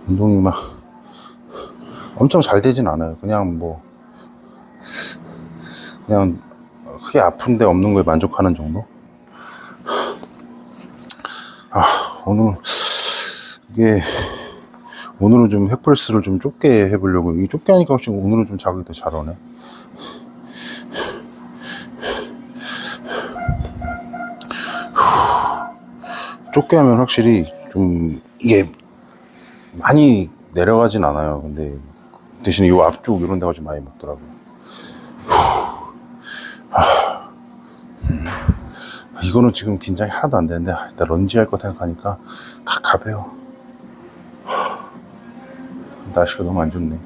운동이 막 엄청 잘 되진 않아요. 그냥 그냥 크게 아픈데 없는 거에 만족하는 정도. 오늘은 좀 헥프레스를 좀 좁게 해보려고. 이게 좁게 하니까 혹시 오늘은 좀 자극이 더 잘 오네. 좁게 하면 확실히 좀 이게 많이 내려가진 않아요. 근데 대신에 이 앞쪽 이런 데가 좀 많이 먹더라고요. 이거는 지금 긴장이 하나도 안 되는데 일단 런지 할 거 생각하니까 가벼워. 날씨가 너무 안 좋네.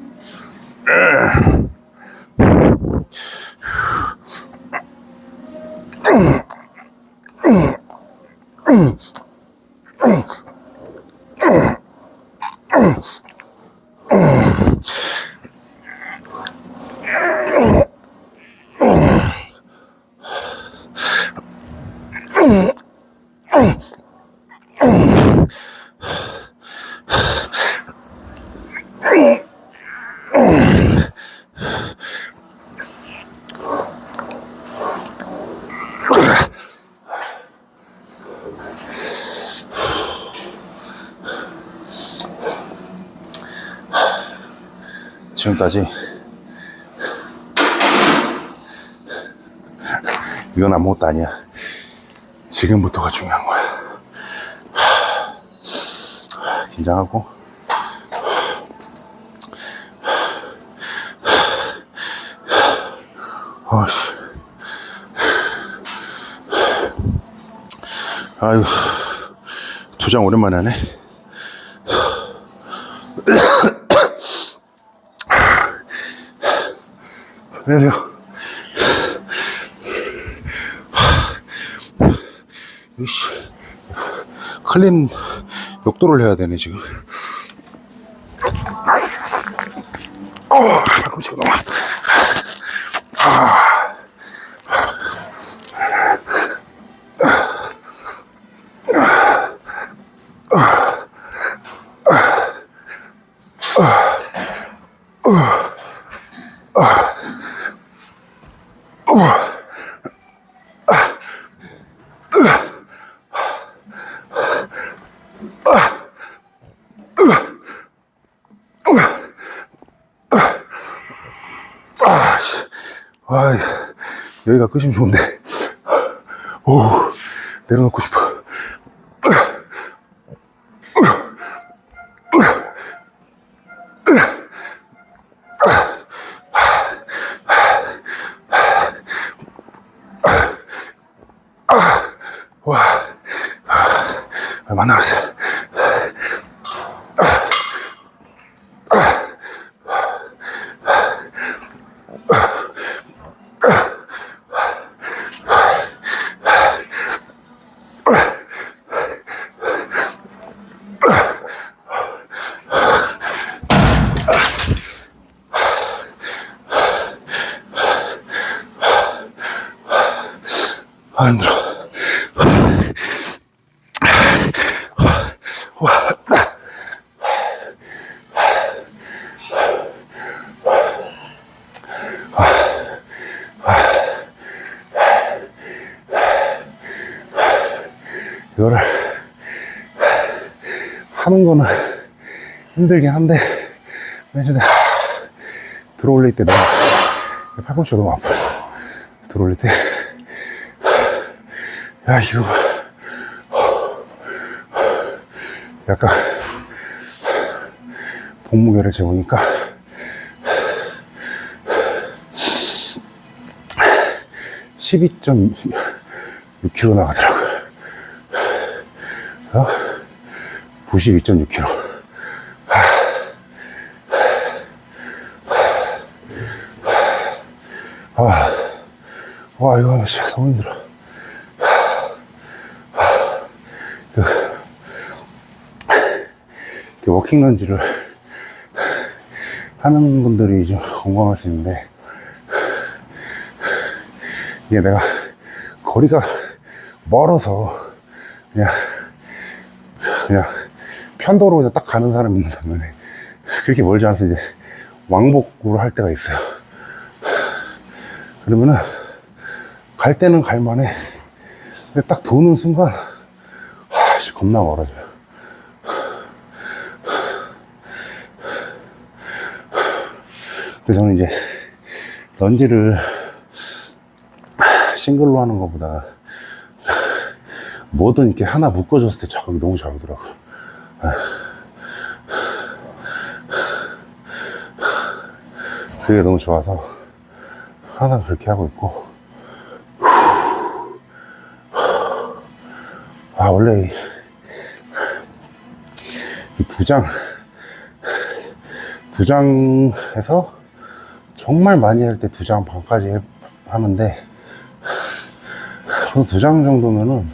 지금까지 이건 아무것도 아니야. 지금부터가 중요한 거야. 긴장하고 아유, 2장 오랜만에 하네. 안녕하세요. 이씨, 클린 욕도를 해야 되네 지금. 팔꿈치가 너무 아프다. 아, 여기가 끝이면 좋은데. 오, 내려놓고 싶어. 와, 얼마 남았어? 아, 힘들어. 이거를 하는 거는 힘들긴 한데, 맨 처음에 들어올릴 때 너무 팔꿈치가 너무 아파. 들어올릴 때, 야, 이거 약간 몸무게를 재보니까 12.6kg 나가더라고요. 92.6kg. 와, 이거 진짜 너무 힘들어. 워킹런지를 하는 분들이 좀 공감할 수 있는데, 이게 내가 거리가 멀어서 그냥 편도로 딱 가는 사람이라면 그렇게 멀지 않아서 이제 왕복으로 할 때가 있어요. 그러면은 갈 때는 갈만해. 근데 딱 도는 순간 겁나 멀어져요. 근데 저는 이제 런지를 싱글로 하는 것보다 뭐든 이렇게 하나 묶어줬을 때 자극이 너무 잘 오더라고요. 그게 너무 좋아서 항상 그렇게 하고 있고, 원래 이 두 장에서 정말 많이 할 때 2장 반까지 하는데, 그 2장 정도면은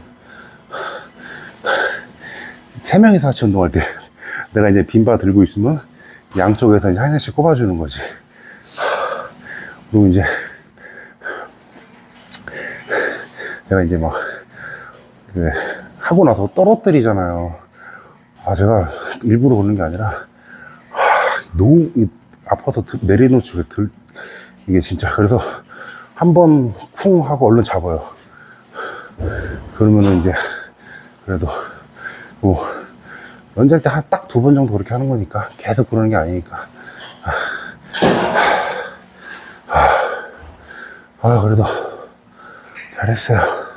3명이서 같이 운동할 때 내가 이제 빈바 들고 있으면 양쪽에서 이제 한 장씩 꼽아주는 거지. 그리고 이제 내가 이제 막 하고 나서 떨어뜨리잖아요. 제가 일부러 그러는 게 아니라 너무 아파서 내려놓지 이게 진짜. 그래서 한번 쿵 하고 얼른 잡아요. 그러면은 이제 그래도 뭐 런지 할 때 딱 2번 정도 그렇게 하는 거니까, 계속 그러는 게 아니니까. 그래도 잘했어요.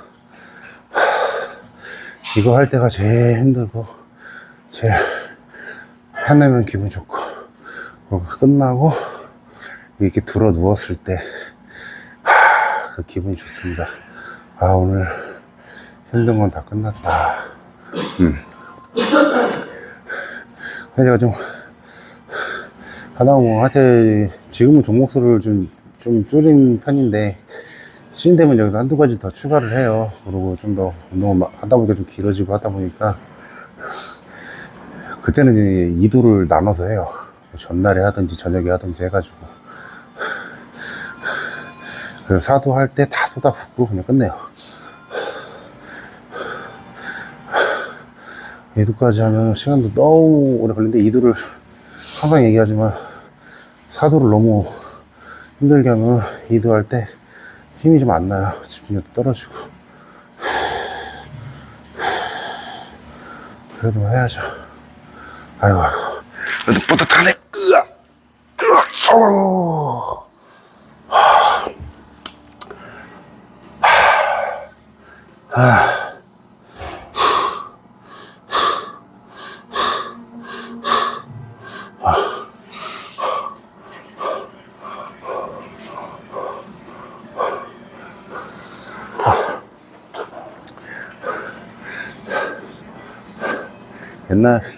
이거 할 때가 제일 힘들고 제일 해내면 기분 좋고, 끝나고 이렇게 들어 누웠을 때 그 기분이 좋습니다. 오늘 힘든 건 다 끝났다. 제가 좀 하다 보면 하여튼 지금은 종목 수를 좀 줄인 편인데, 시즌 되면 여기서 한두 가지 더 추가를 해요. 그리고 좀 더 운동을 하다 보니까 좀 길어지고 하다 보니까 그때는 이제 2두를 나눠서 해요. 전날에 하든지 저녁에 하든지 해가지고. 그래서 4두 할 때 다 쏟아붓고 그냥 끝내요. 2두까지 하면 시간도 너무 오래 걸리는데 2두를 항상 얘기하지만 4두를 너무 힘들게 하면 2두 할 때 힘이 좀 안 나요. 집중력도 떨어지고. 그래도 해야죠. 아이고, 뿌듯하네.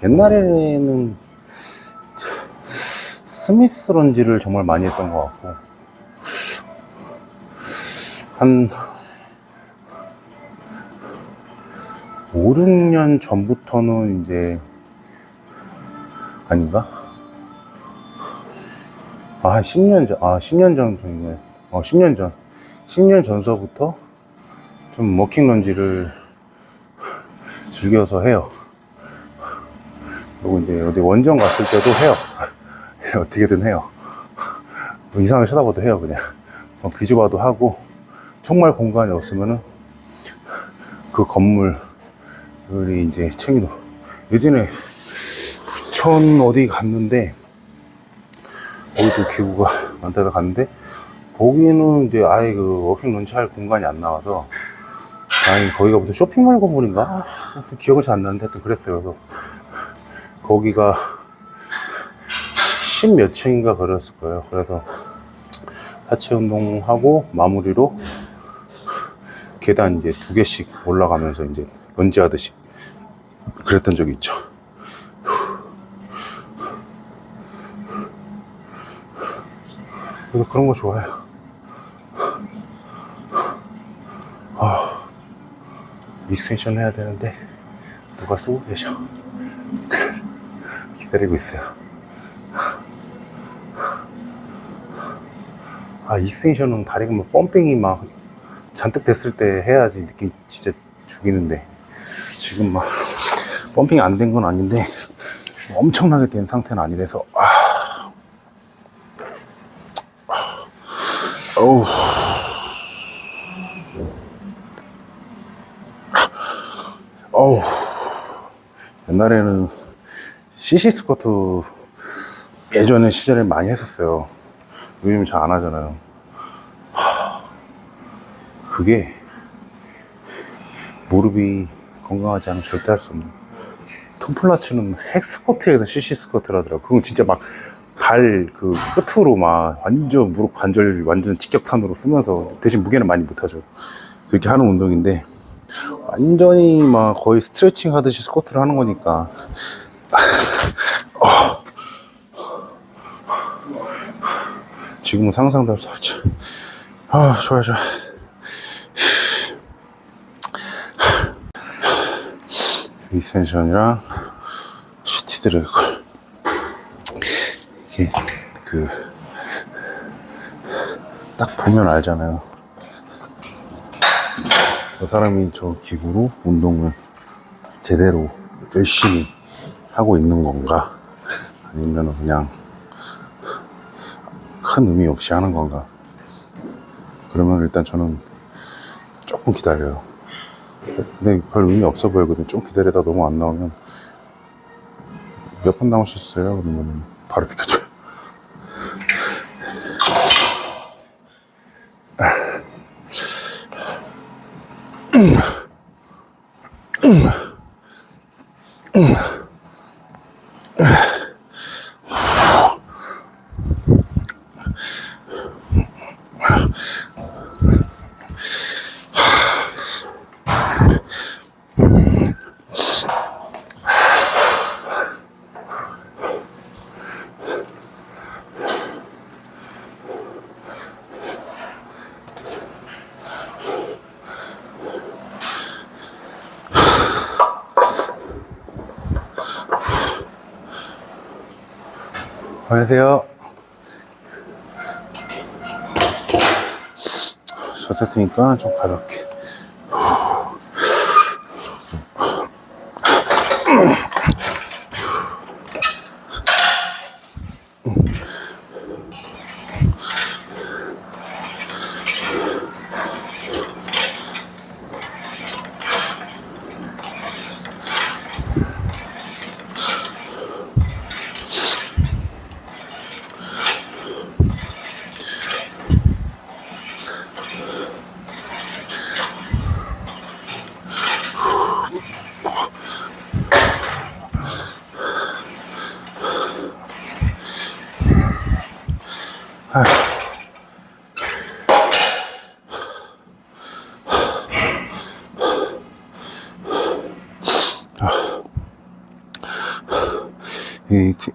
옛날에는 스미스 런지를 정말 많이 했던 것 같고, 한 5, 6년 전부터는 이제, 아닌가? 10년 전, 10년 전이네. 10년 전. 10년 전서부터 좀 워킹 런지를 즐겨서 해요. 그리고 이제 어디 원정 갔을 때도 해요. 어떻게든 해요. 이상하게 쳐다봐도 해요, 그냥. 비주바도 하고, 정말 공간이 없으면은 그 건물이 이제 챙기도. 예전에 부천 어디 갔는데, 거기도 기구가 많다가 갔는데, 거기는 이제 아예 그 워킹 런치 할 공간이 안 나와서, 아니, 거기가 무슨 쇼핑몰 건물인가? 기억이 잘 안 나는데, 하여튼 그랬어요. 그래서 거기가 10 몇 층인가 그랬을 거예요. 그래서 하체 운동하고 마무리로 계단 이제 2개씩 올라가면서 이제 런지 하듯이 그랬던 적이 있죠. 그래서 그런 거 좋아해요. 익스텐션 해야 되는데 누가 쓰고 계셔. 기다리고 있어요. 익스텐션은 다리가 뭐 펌핑이 막 잔뜩 됐을 때 해야지 느낌 진짜 죽이는데, 지금 막 펌핑이 안 된 건 아닌데 엄청나게 된 상태는 아니라서. 어우. 옛날에는 CC 스쿼트 예전에 시절에 많이 했었어요. 요즘 잘 안 하잖아요. 그게 무릎이 건강하지 않으면 절대 할 수 없는. 톰 플라츠는 핵 스쿼트에서 CC 스쿼트를 하더라고. 그건 진짜 막 발 그 끝으로 막 완전 무릎 관절 완전 직격탄으로 쓰면서, 대신 무게는 많이 못하죠. 그렇게 하는 운동인데, 완전히 막 거의 스트레칭 하듯이 스쿼트를 하는 거니까. 지금은 상상도 할 수 없죠. 좋아. 익스텐션이랑 시티 드래그. 이게 딱 보면 알잖아요. 저 사람이 저 기구로 운동을 제대로 열심히 하고 있는 건가, 아니면 그냥 큰 의미 없이 하는 건가. 그러면 일단 저는 조금 기다려요. 근데 별 의미 없어 보이거든. 좀 기다리다 너무 안 나오면, 몇 번 나오셨어요? 그러면 바로 비켜줘요. 안녕하세요. 저 세트니까 좀 가볍게.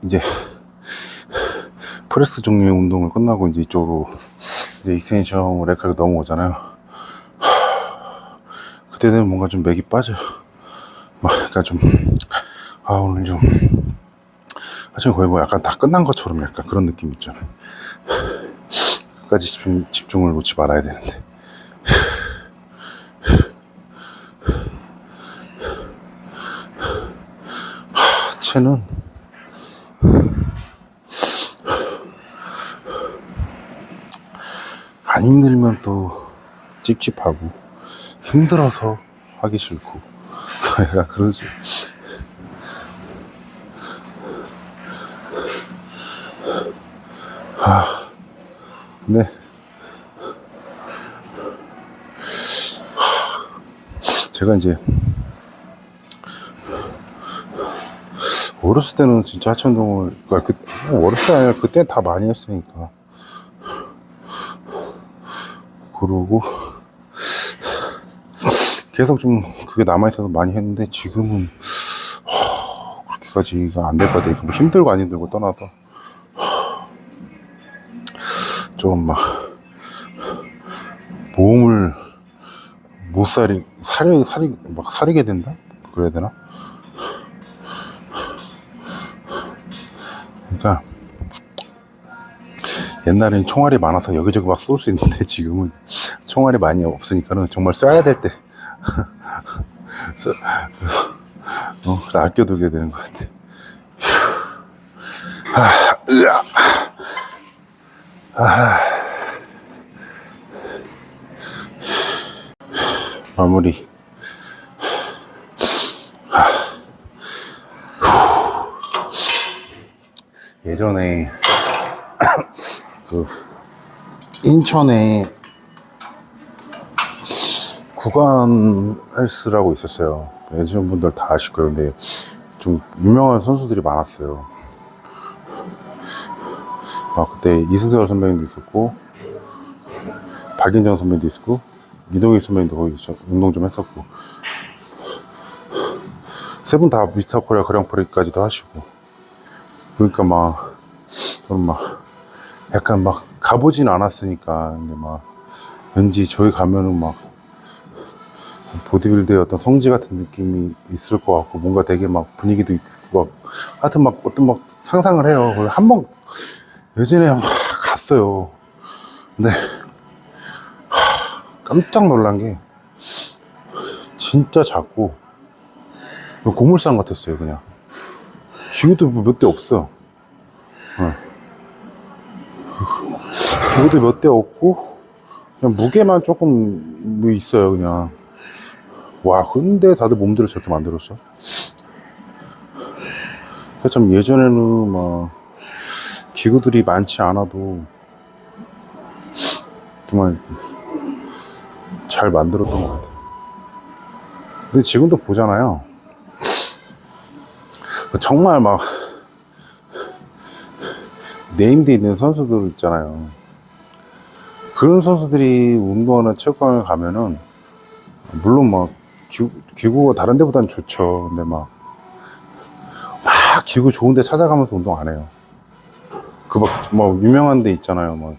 이제 프레스 종류의 운동을 끝나고 이제 이쪽으로 이제 익스텐션 레카를 넘어오잖아요. 그때 되면 뭔가 좀 맥이 빠져요. 막 약간 좀 오늘 좀 하여튼 거의 뭐 약간 다 끝난 것처럼 약간 그런 느낌 있잖아요. 끝까지 집중을 놓지 말아야 되는데. 하체는 안 힘들면 또 찝찝하고 힘들어서 하기 싫고 약간 그러지. 네. 제가 이제 어렸을 때는 진짜 하체 운동을, 어렸을 때 아니라 그때 다 많이 했으니까. 그러고 계속 좀 그게 남아있어서 많이 했는데 지금은 그렇게까지가 안 될 것 같아요. 뭐 힘들고 안 힘들고 떠나서 좀 막 몸을 못 사리게 된다? 그래야 되나? 그러니까 옛날엔 총알이 많아서 여기저기 막 쏠 수 있는데 지금은 총알이 많이 없으니까는 정말 쏴야 될 때 아껴두게 되는 것 같아. 마무리. 예전에 그 인천에 구간 헬스라고 있었어요. 예전 분들 다 아실 거예요. 근데 좀 유명한 선수들이 많았어요. 그때 이승철 선배님도 있었고, 박인정 선배님도 있었고, 이동희 선배님도 거기 운동 좀 했었고, 세 분 다 미스터 코리아 그랑프리까지도 하시고. 그러니까 저는 약간 가보진 않았으니까, 근데 왠지 저기 가면은 보디빌더의 어떤 성지 같은 느낌이 있을 것 같고, 뭔가 되게 분위기도 있고, 하여튼 어떤 상상을 해요. 그래서 한번 예전에 갔어요. 근데 깜짝 놀란 게 진짜 작고 고물상 같았어요. 그냥 기구도 몇 대 없어. 기구도 몇 대 없고 그냥 무게만 조금 있어요. 그냥 와, 근데 다들 몸들을 저렇게 만들었어. 참 예전에는 기구들이 많지 않아도 정말 잘 만들었던 것 같아요. 근데 지금도 보잖아요. 정말 네임드 있는 선수들 있잖아요. 그런 선수들이 운동하는 체육관에 가면은 물론 기구가 다른 데보다는 좋죠. 근데 기구 좋은 데 찾아가면서 운동 안 해요. 유명한 데 있잖아요.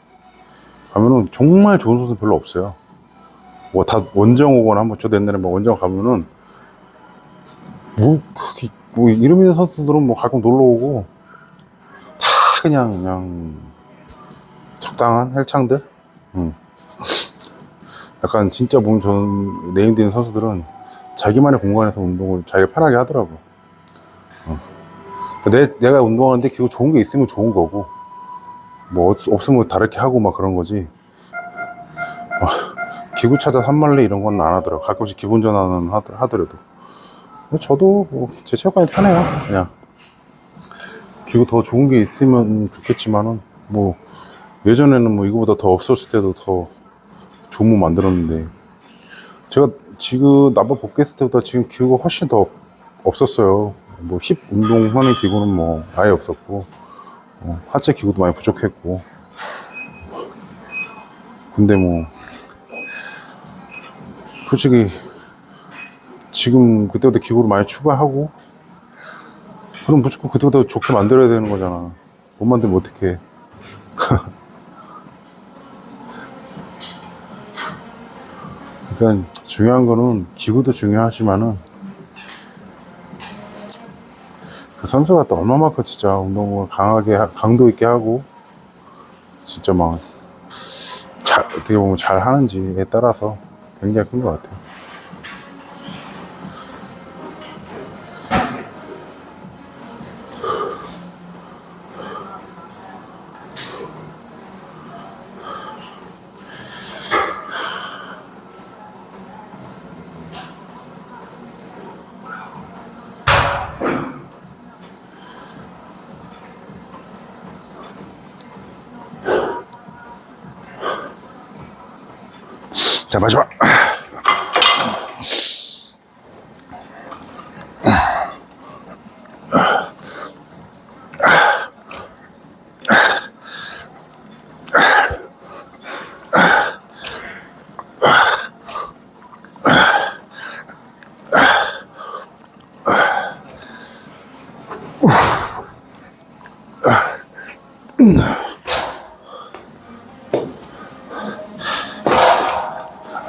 가면은 정말 좋은 선수 별로 없어요. 다 원정 오거나 저도 옛날에 원정 가면은 이름 있는 선수들은 가끔 놀러 오고 다 그냥 적당한 헬창들. 약간 진짜 몸 좋은 네임된 선수들은 자기만의 공간에서 운동을 자기가 편하게 하더라고. 내가 운동하는데 기구 좋은 게 있으면 좋은 거고, 뭐 없으면 다르게 하고 막 그런 거지. 막 기구 찾아 산말레 이런 건 안 하더라고. 가끔씩 기분 전환은 하더라도. 저도 뭐 제 체육관이 편해요. 그냥 기구 더 좋은 게 있으면 좋겠지만은, 뭐 예전에는 뭐 이거보다 더 없었을 때도 더 좋은 몸 만들었는데, 제가 지금 나바 복귀했을 때보다 지금 기구가 훨씬 더 없었어요. 뭐 힙 운동하는 기구는 뭐 아예 없었고, 하체 기구도 많이 부족했고. 근데 뭐 솔직히 지금 그때보다 기구를 많이 추가하고, 그럼 무조건 그때보다 좋게 만들어야 되는 거잖아. 못 만들면 어떡해. 그러니까 중요한 거는 기구도 중요하지만은 그 선수가 또 얼마만큼 진짜 운동을 강도 있게 하고 진짜 막 어떻게 보면 잘 하는지에 따라서 굉장히 큰 것 같아요. 자, 마지막.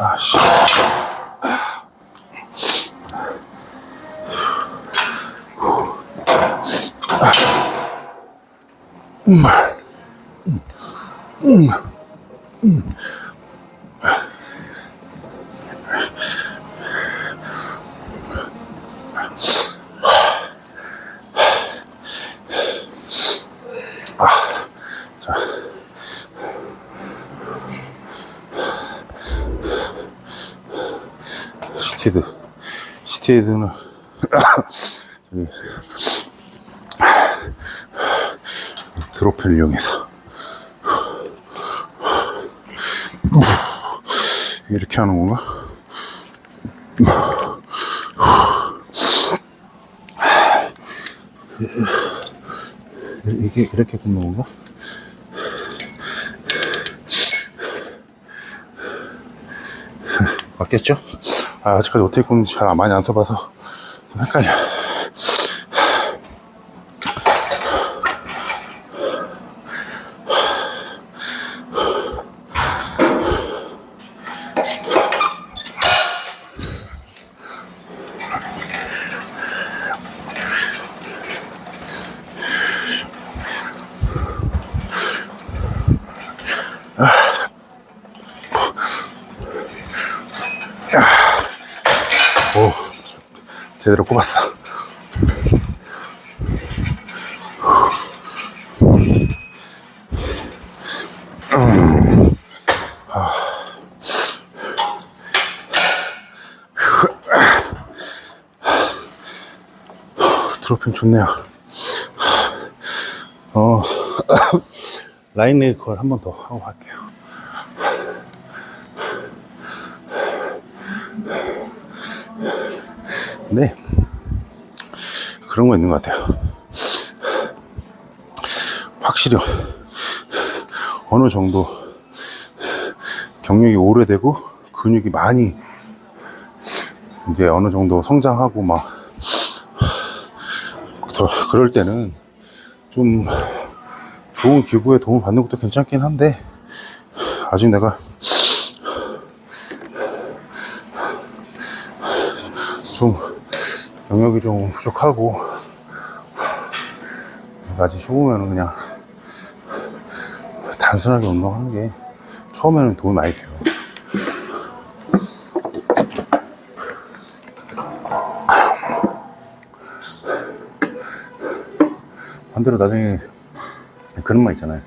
아씨. 자. 시티헤드는 드롭을 이용해서 이렇게 하는 건가? 이게 이렇게 굽는 건가? 맞겠죠? 아직까지 어떻게 굽는지 잘 많이 안 써봐서 좀 헷갈려. 오, 제대로 꼽았어. 드로핑 좋네요. 라인 레그 걸 한 번 더 하고 갈게요. 네, 그런 거 있는 것 같아요. 확실히 어느 정도 경력이 오래되고 근육이 많이 이제 어느 정도 성장하고 막 그럴 때는 좀 좋은 기구에 도움을 받는 것도 괜찮긴 한데, 아직 내가 좀 영역이 좀 부족하고, 아직 죽으면 그냥 단순하게 운동하는 게 처음에는 도움이 많이 돼요. 반대로 나중에 그런 말 있잖아요.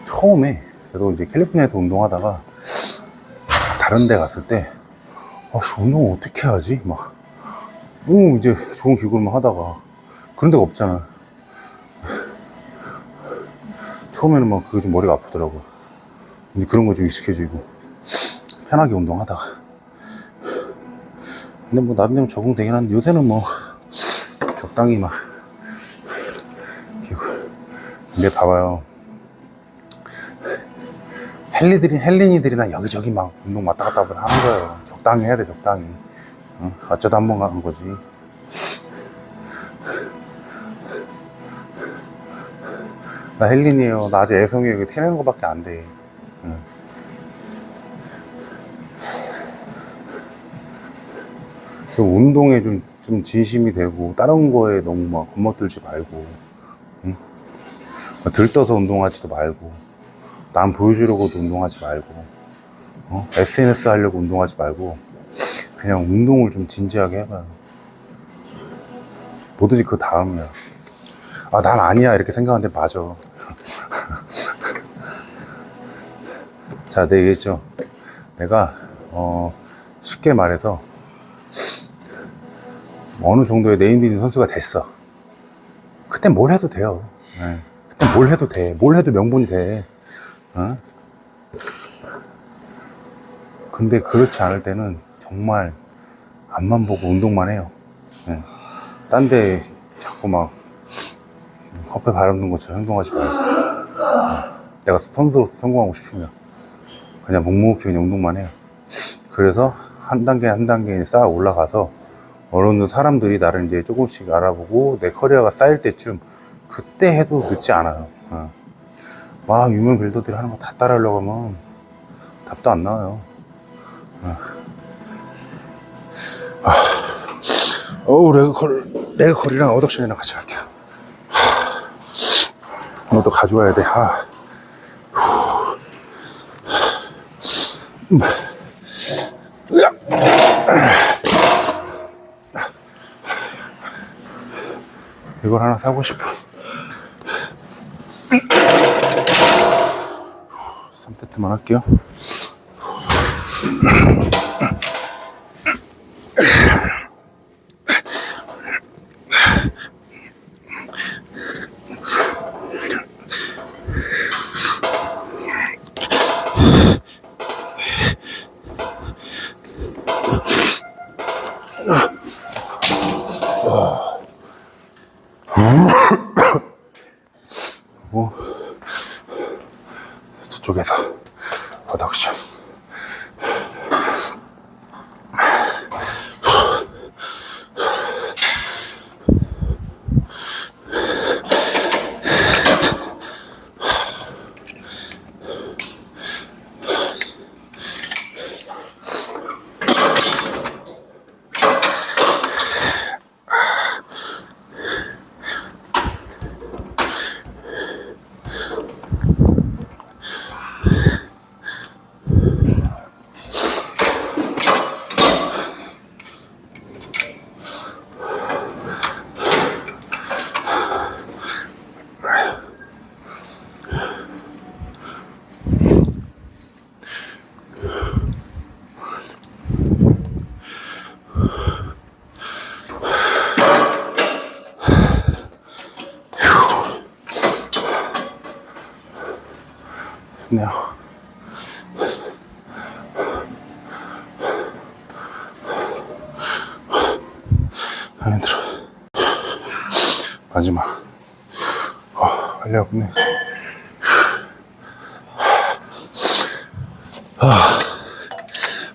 처음에 저도 이제 캘리포니아에서 운동하다가 다른 데 갔을 때 운동을 어떻게 하지? 막 이제 좋은 기구를만 하다가 그런 데가 없잖아. 처음에는 막 그게 좀 머리가 아프더라고. 이제 그런 거 좀 익숙해지고 편하게 운동하다가. 근데 뭐 나름대로 적응되긴 한데 요새는 뭐 적당히 막 기구. 근데 봐봐요. 헬린이들이나 여기저기 막 운동 왔다 갔다 하는 거예요. 적당히 해야 돼, 적당히. 어쩌다 한 번 가는 거지. 나 헬린이에요. 나 아직 애송이에요. 티내는 거밖에 안 돼. 좀 운동에 좀 진심이 되고, 다른 거에 너무 막 겁먹들지 말고, 들떠서 운동하지도 말고, 남 보여주려고도 운동하지 말고, SNS 하려고 운동하지 말고, 그냥 운동을 좀 진지하게 해봐요. 뭐든지 그 다음이야. 난 아니야. 이렇게 생각하는데 맞아. 자, 내가 얘기했죠. 내가, 쉽게 말해서, 어느 정도의 네임드인 선수가 됐어. 그때 뭘 해도 돼요. 네. 그때 뭘 해도 돼. 뭘 해도 명분이 돼. 근데 그렇지 않을 때는 정말 앞만 보고 운동만 해요. 네. 딴 데 자꾸 막 헛배 바람는 것처럼 행동하지 말고. 내가 선수로서 성공하고 싶으면 그냥 묵묵히 그냥 운동만 해요. 그래서 한 단계 한 단계 쌓아 올라가서 어느 정도 사람들이 나를 이제 조금씩 알아보고 내 커리어가 쌓일 때쯤 그때 해도 늦지 않아요. 막 유명 빌더들이 하는 거 다 따라하려고 하면 답도 안 나와요. 레그컬이랑 어덕션이랑 같이 할게요. 이것도 가져와야 돼. 이걸 하나 사고 싶어. 3세트만 할게요. 저쪽에서 어덕션. 좋네요. 힘들어. 마지막. 빨리 아프네.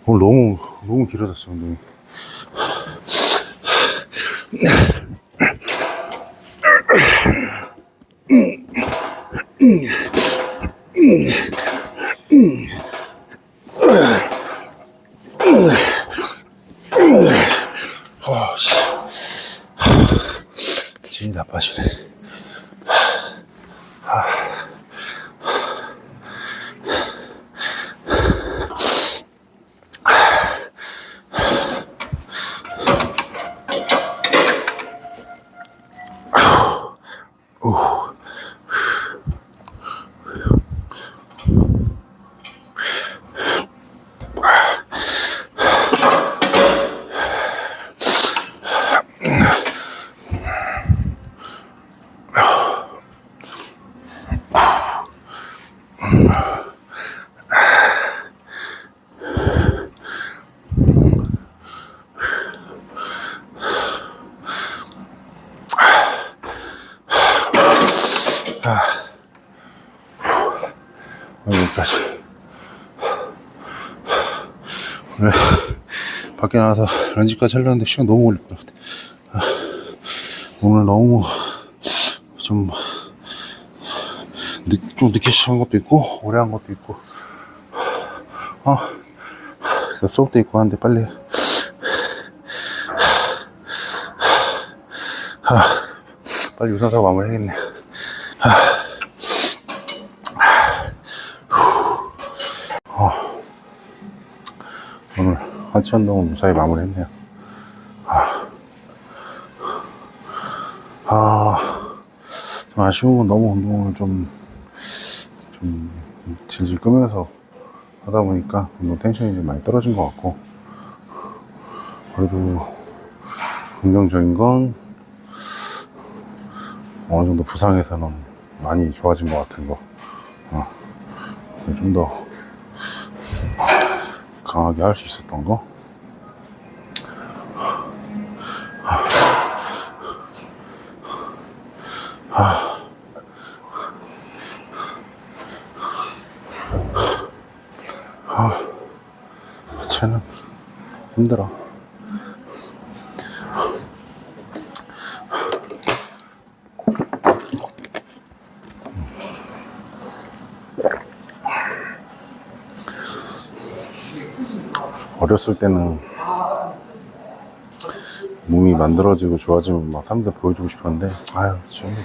오늘 너무 길어졌어, 운동이. 진이 나빠지네. 그래. 밖에 나가서 런지까지 하려는데 시간 너무 걸릴 것 같아. 오늘 너무 좀 늦게 시작한 것도 있고 오래 한 것도 있고 그래서 수업도 있고 하는데 빨리 빨리 유산소 마무리 해야겠네. 오늘 하체 운동은 무사히 마무리 했네요. 좀 아쉬운 건 너무 운동을 좀 질질 끄면서 하다 보니까 운동 텐션이 좀 많이 떨어진 것 같고, 그래도 긍정적인 건 어느 정도 부상에서는 많이 좋아진 것 같은 거. 좀 더 강하게 할 수 있었던 거. 하체는 힘들어. 어렸을 때는 몸이 만들어지고 좋아지면 막 사람들 보여주고 싶었는데, 지금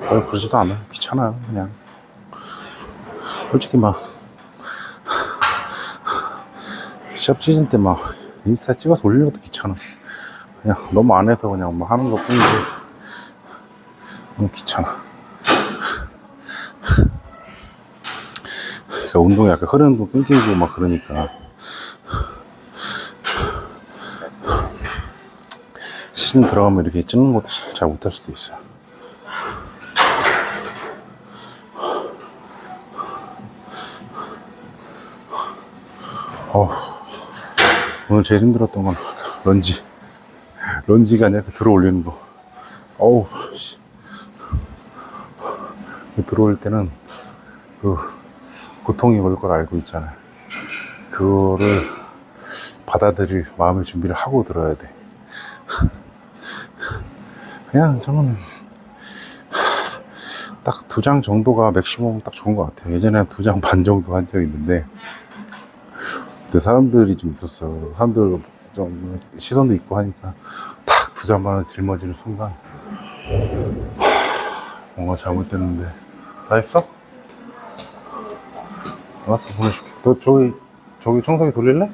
별로 그러지도 않아요. 귀찮아요, 그냥. 솔직히 막 시합 시즌 때 막 인스타 찍어서 올리는 것도 귀찮아. 그냥 너무 안 해서 그냥 막 하는 것 뿐이지. 너무 귀찮아. 그러니까 운동이 약간 흐르는 거 끊기고 막 그러니까 시즌 들어가면 이렇게 찍는 것도 잘 못할 수도 있어요. 오늘 제일 힘들었던 건 런지가 아니라 들어 올리는 거. 들어올 때는 그 고통이 올 걸 알고 있잖아요. 그거를 받아들일 마음의 준비를 하고 들어야 돼. 그냥 저는 딱 2장 정도가 맥시멈 딱 좋은 것 같아요. 예전에 한 2장 반 정도 한 적이 있는데, 그때 사람들이 좀 있었어요. 사람들 좀 시선도 있고 하니까 딱 2장 반을 짊어지는 순간 뭔가 잘못됐는데. 다 했어? 알았어, 보내줄게. 너 저기 청소기 돌릴래?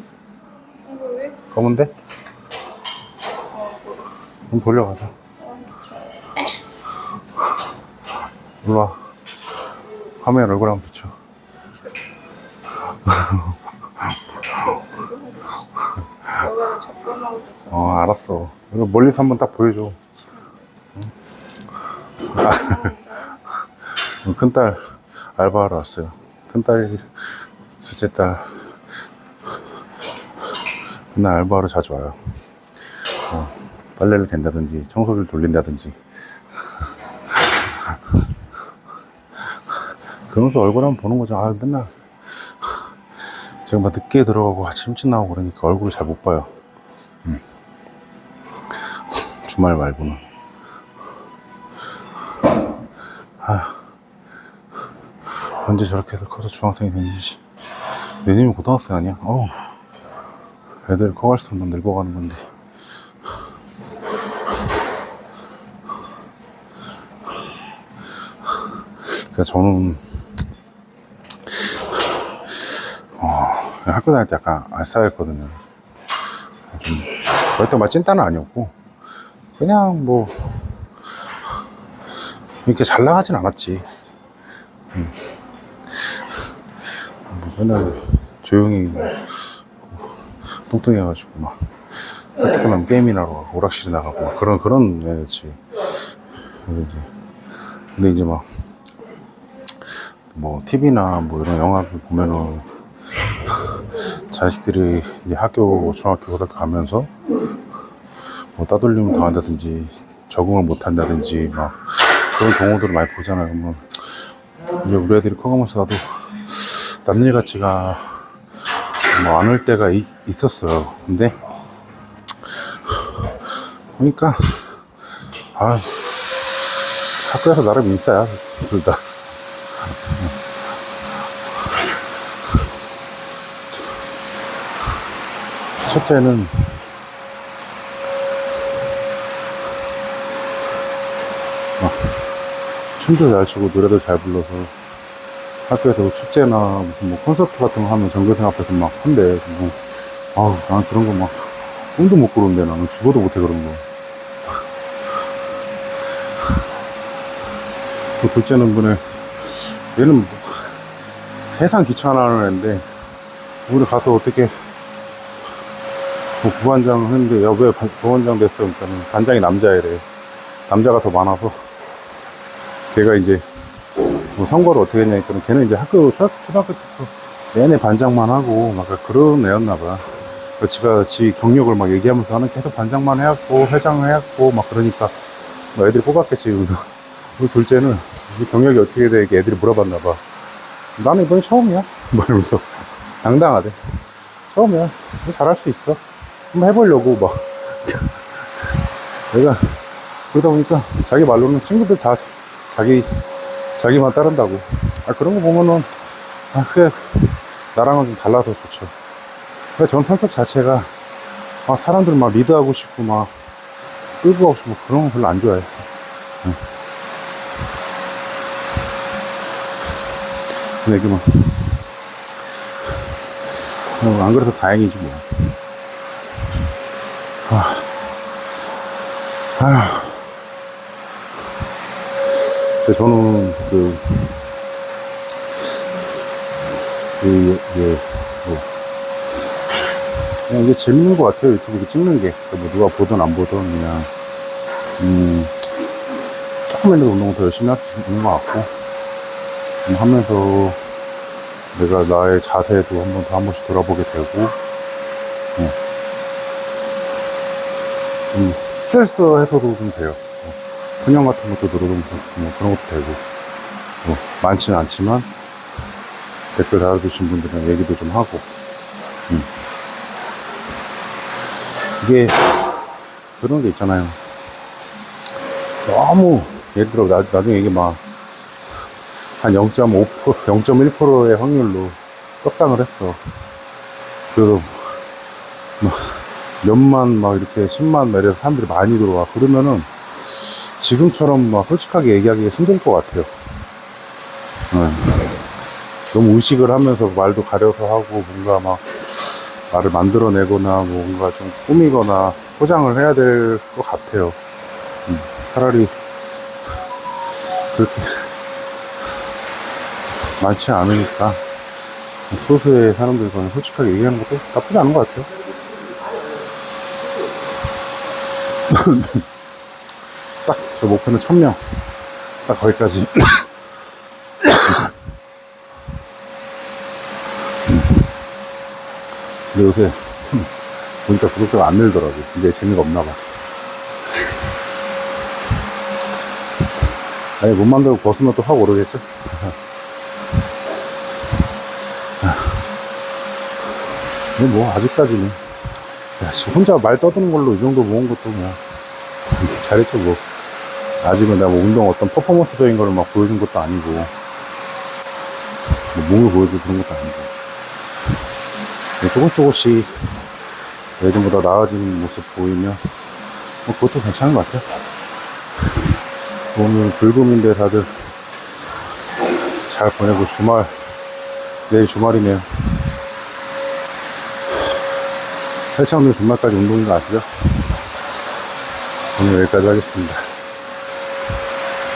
왜? 검은데? 그럼 돌려가자. 일로 와. 화면에 얼굴 한번 비춰. 너가 잠깐만. 알았어. 이거 멀리서 한번 딱 보여줘. 큰딸 알바하러 왔어요. 큰딸, 둘째딸 맨날 알바하러 자주 와요. 빨래를 갠다든지 청소기를 돌린다든지. 그러면서 얼굴 한번 보는 거죠. 맨날 제가 막 늦게 들어가고 아침 일찍 나오고 그러니까 얼굴을 잘 못 봐요. 주말 말고는. 언제 저렇게 해서 커서 중학생이 됐는지. 내년이면 고등학생 아니야? 애들 커갈수록 난 늙어가는 건데. 그러니까 저는 학교 다닐 때 약간 아싸였거든요. 좀 그랬던 말 찐따는 아니었고, 그냥 뭐 이렇게 잘 나가진 않았지. 맨날 조용히 뚱뚱해가지고 막 학교 끝나면 게임이나 하러 가고 오락실에 나가고 막 그런 애였지. 근데 이제 막 뭐 TV나 뭐 이런 영화를 보면은 자식들이 이제 학교, 중학교, 고등학교 가면서 뭐 따돌림을 당한다든지 적응을 못 한다든지 막 그런 경우들을 많이 보잖아요. 뭐 이제 우리 애들이 커가면서 나도 남일 같지가 뭐 안 올 때가 있었어요. 근데 보니까 학교에서 나름 인싸야 둘 다. 첫째는 춤도 잘 추고 노래도 잘 불러서 학교에서 뭐 축제나 무슨 뭐 콘서트 같은 거 하면 전교생 앞에서 막 한대. 난 그런 거 막 꿈도 못 꾸는데 나는 죽어도 못해 그런 거. 그 둘째는 얘는 뭐 세상 귀찮아하는 애인데 우리 가서 어떻게 뭐 부반장 했는데 야 왜 부반장 됐어? 그러니까 반장이 남자애래. 남자가 더 많아서 걔가 이제 뭐 선거를 어떻게 했냐니까 걔는 이제 초등학교 때부터 내내 반장만 하고 막 그런 애였나봐. 지가 지 경력을 막 얘기하면서 나는 계속 반장만 해왔고 회장을 해왔고 막 그러니까 뭐 애들이 뽑았겠지. 그래서 우리 둘째는 경력이 어떻게 돼? 이렇게 애들이 물어봤나봐. 나는 이번에 처음이야. 뭐 이러면서 당당하대. 처음이야. 잘할 수 있어. 한번 해보려고 막. 내가 그러다 보니까 자기 말로는 친구들 다 자기만 따른다고. 그런 거 보면은 그래 나랑은 좀 달라서 좋죠. 그러니까 전 성격 자체가 사람들 막 리드하고 싶고 막 끌고 가고 싶고 그런 거 별로 안 좋아해. 근데 이게 안 그래서 다행이지 뭐. 근데 저는 그냥 이게 재밌는 것 같아요. 유튜브 찍는 게. 뭐 누가 보든 안 보든 그냥 조금이라도 운동을 더 열심히 할 수 있는 것 같고 하면서 내가 나의 자세도 한 번씩 돌아보게 되고 좀 스트레스 해소도 좀 돼요. 근형 같은 것도 늘어오면서 뭐 그런 것도 되고 많지는 않지만 댓글 달아주신 분들이랑 얘기도 좀 하고 이게 그런 게 있잖아요. 너무 예를 들어 나중에 이게 막 한 0.5%, 0.1%의 확률로 떡상을 했어. 그래서 몇만 막 이렇게 10만 내려서 사람들이 많이 들어와. 그러면은 지금처럼 막 솔직하게 얘기하기가 힘들 것 같아요. 너무 의식을 하면서 말도 가려서 하고 뭔가 막 말을 만들어내거나 뭔가 좀 꾸미거나 포장을 해야 될 것 같아요. 차라리 그렇게 많지 않으니까 소수의 사람들과는 솔직하게 얘기하는 것도 나쁘지 않은 것 같아요. 딱 저 목표는 1000명 딱 거기까지 근데 요새 보니까 구독자가 안 늘더라고. 이제 재미가 없나봐. 아니 못 만들고 벗으면 또 확 오르겠죠. 근데 뭐 아직까지는 야, 혼자 말 떠드는 걸로 이 정도 모은 것도 그냥 잘했죠 뭐. 아직은 내가 뭐 운동 어떤 퍼포먼스적인 걸 막 보여준 것도 아니고 뭐 몸을 보여주고 그런 것도 아니고 조금씩 예전보다 나아지는 모습 보이면 뭐 그것도 괜찮은 것 같아요. 오늘 불금인데 다들 잘 보내고 내일 주말이네요. 해창도 주말까지 운동인 거 아시죠? 오늘 여기까지 하겠습니다.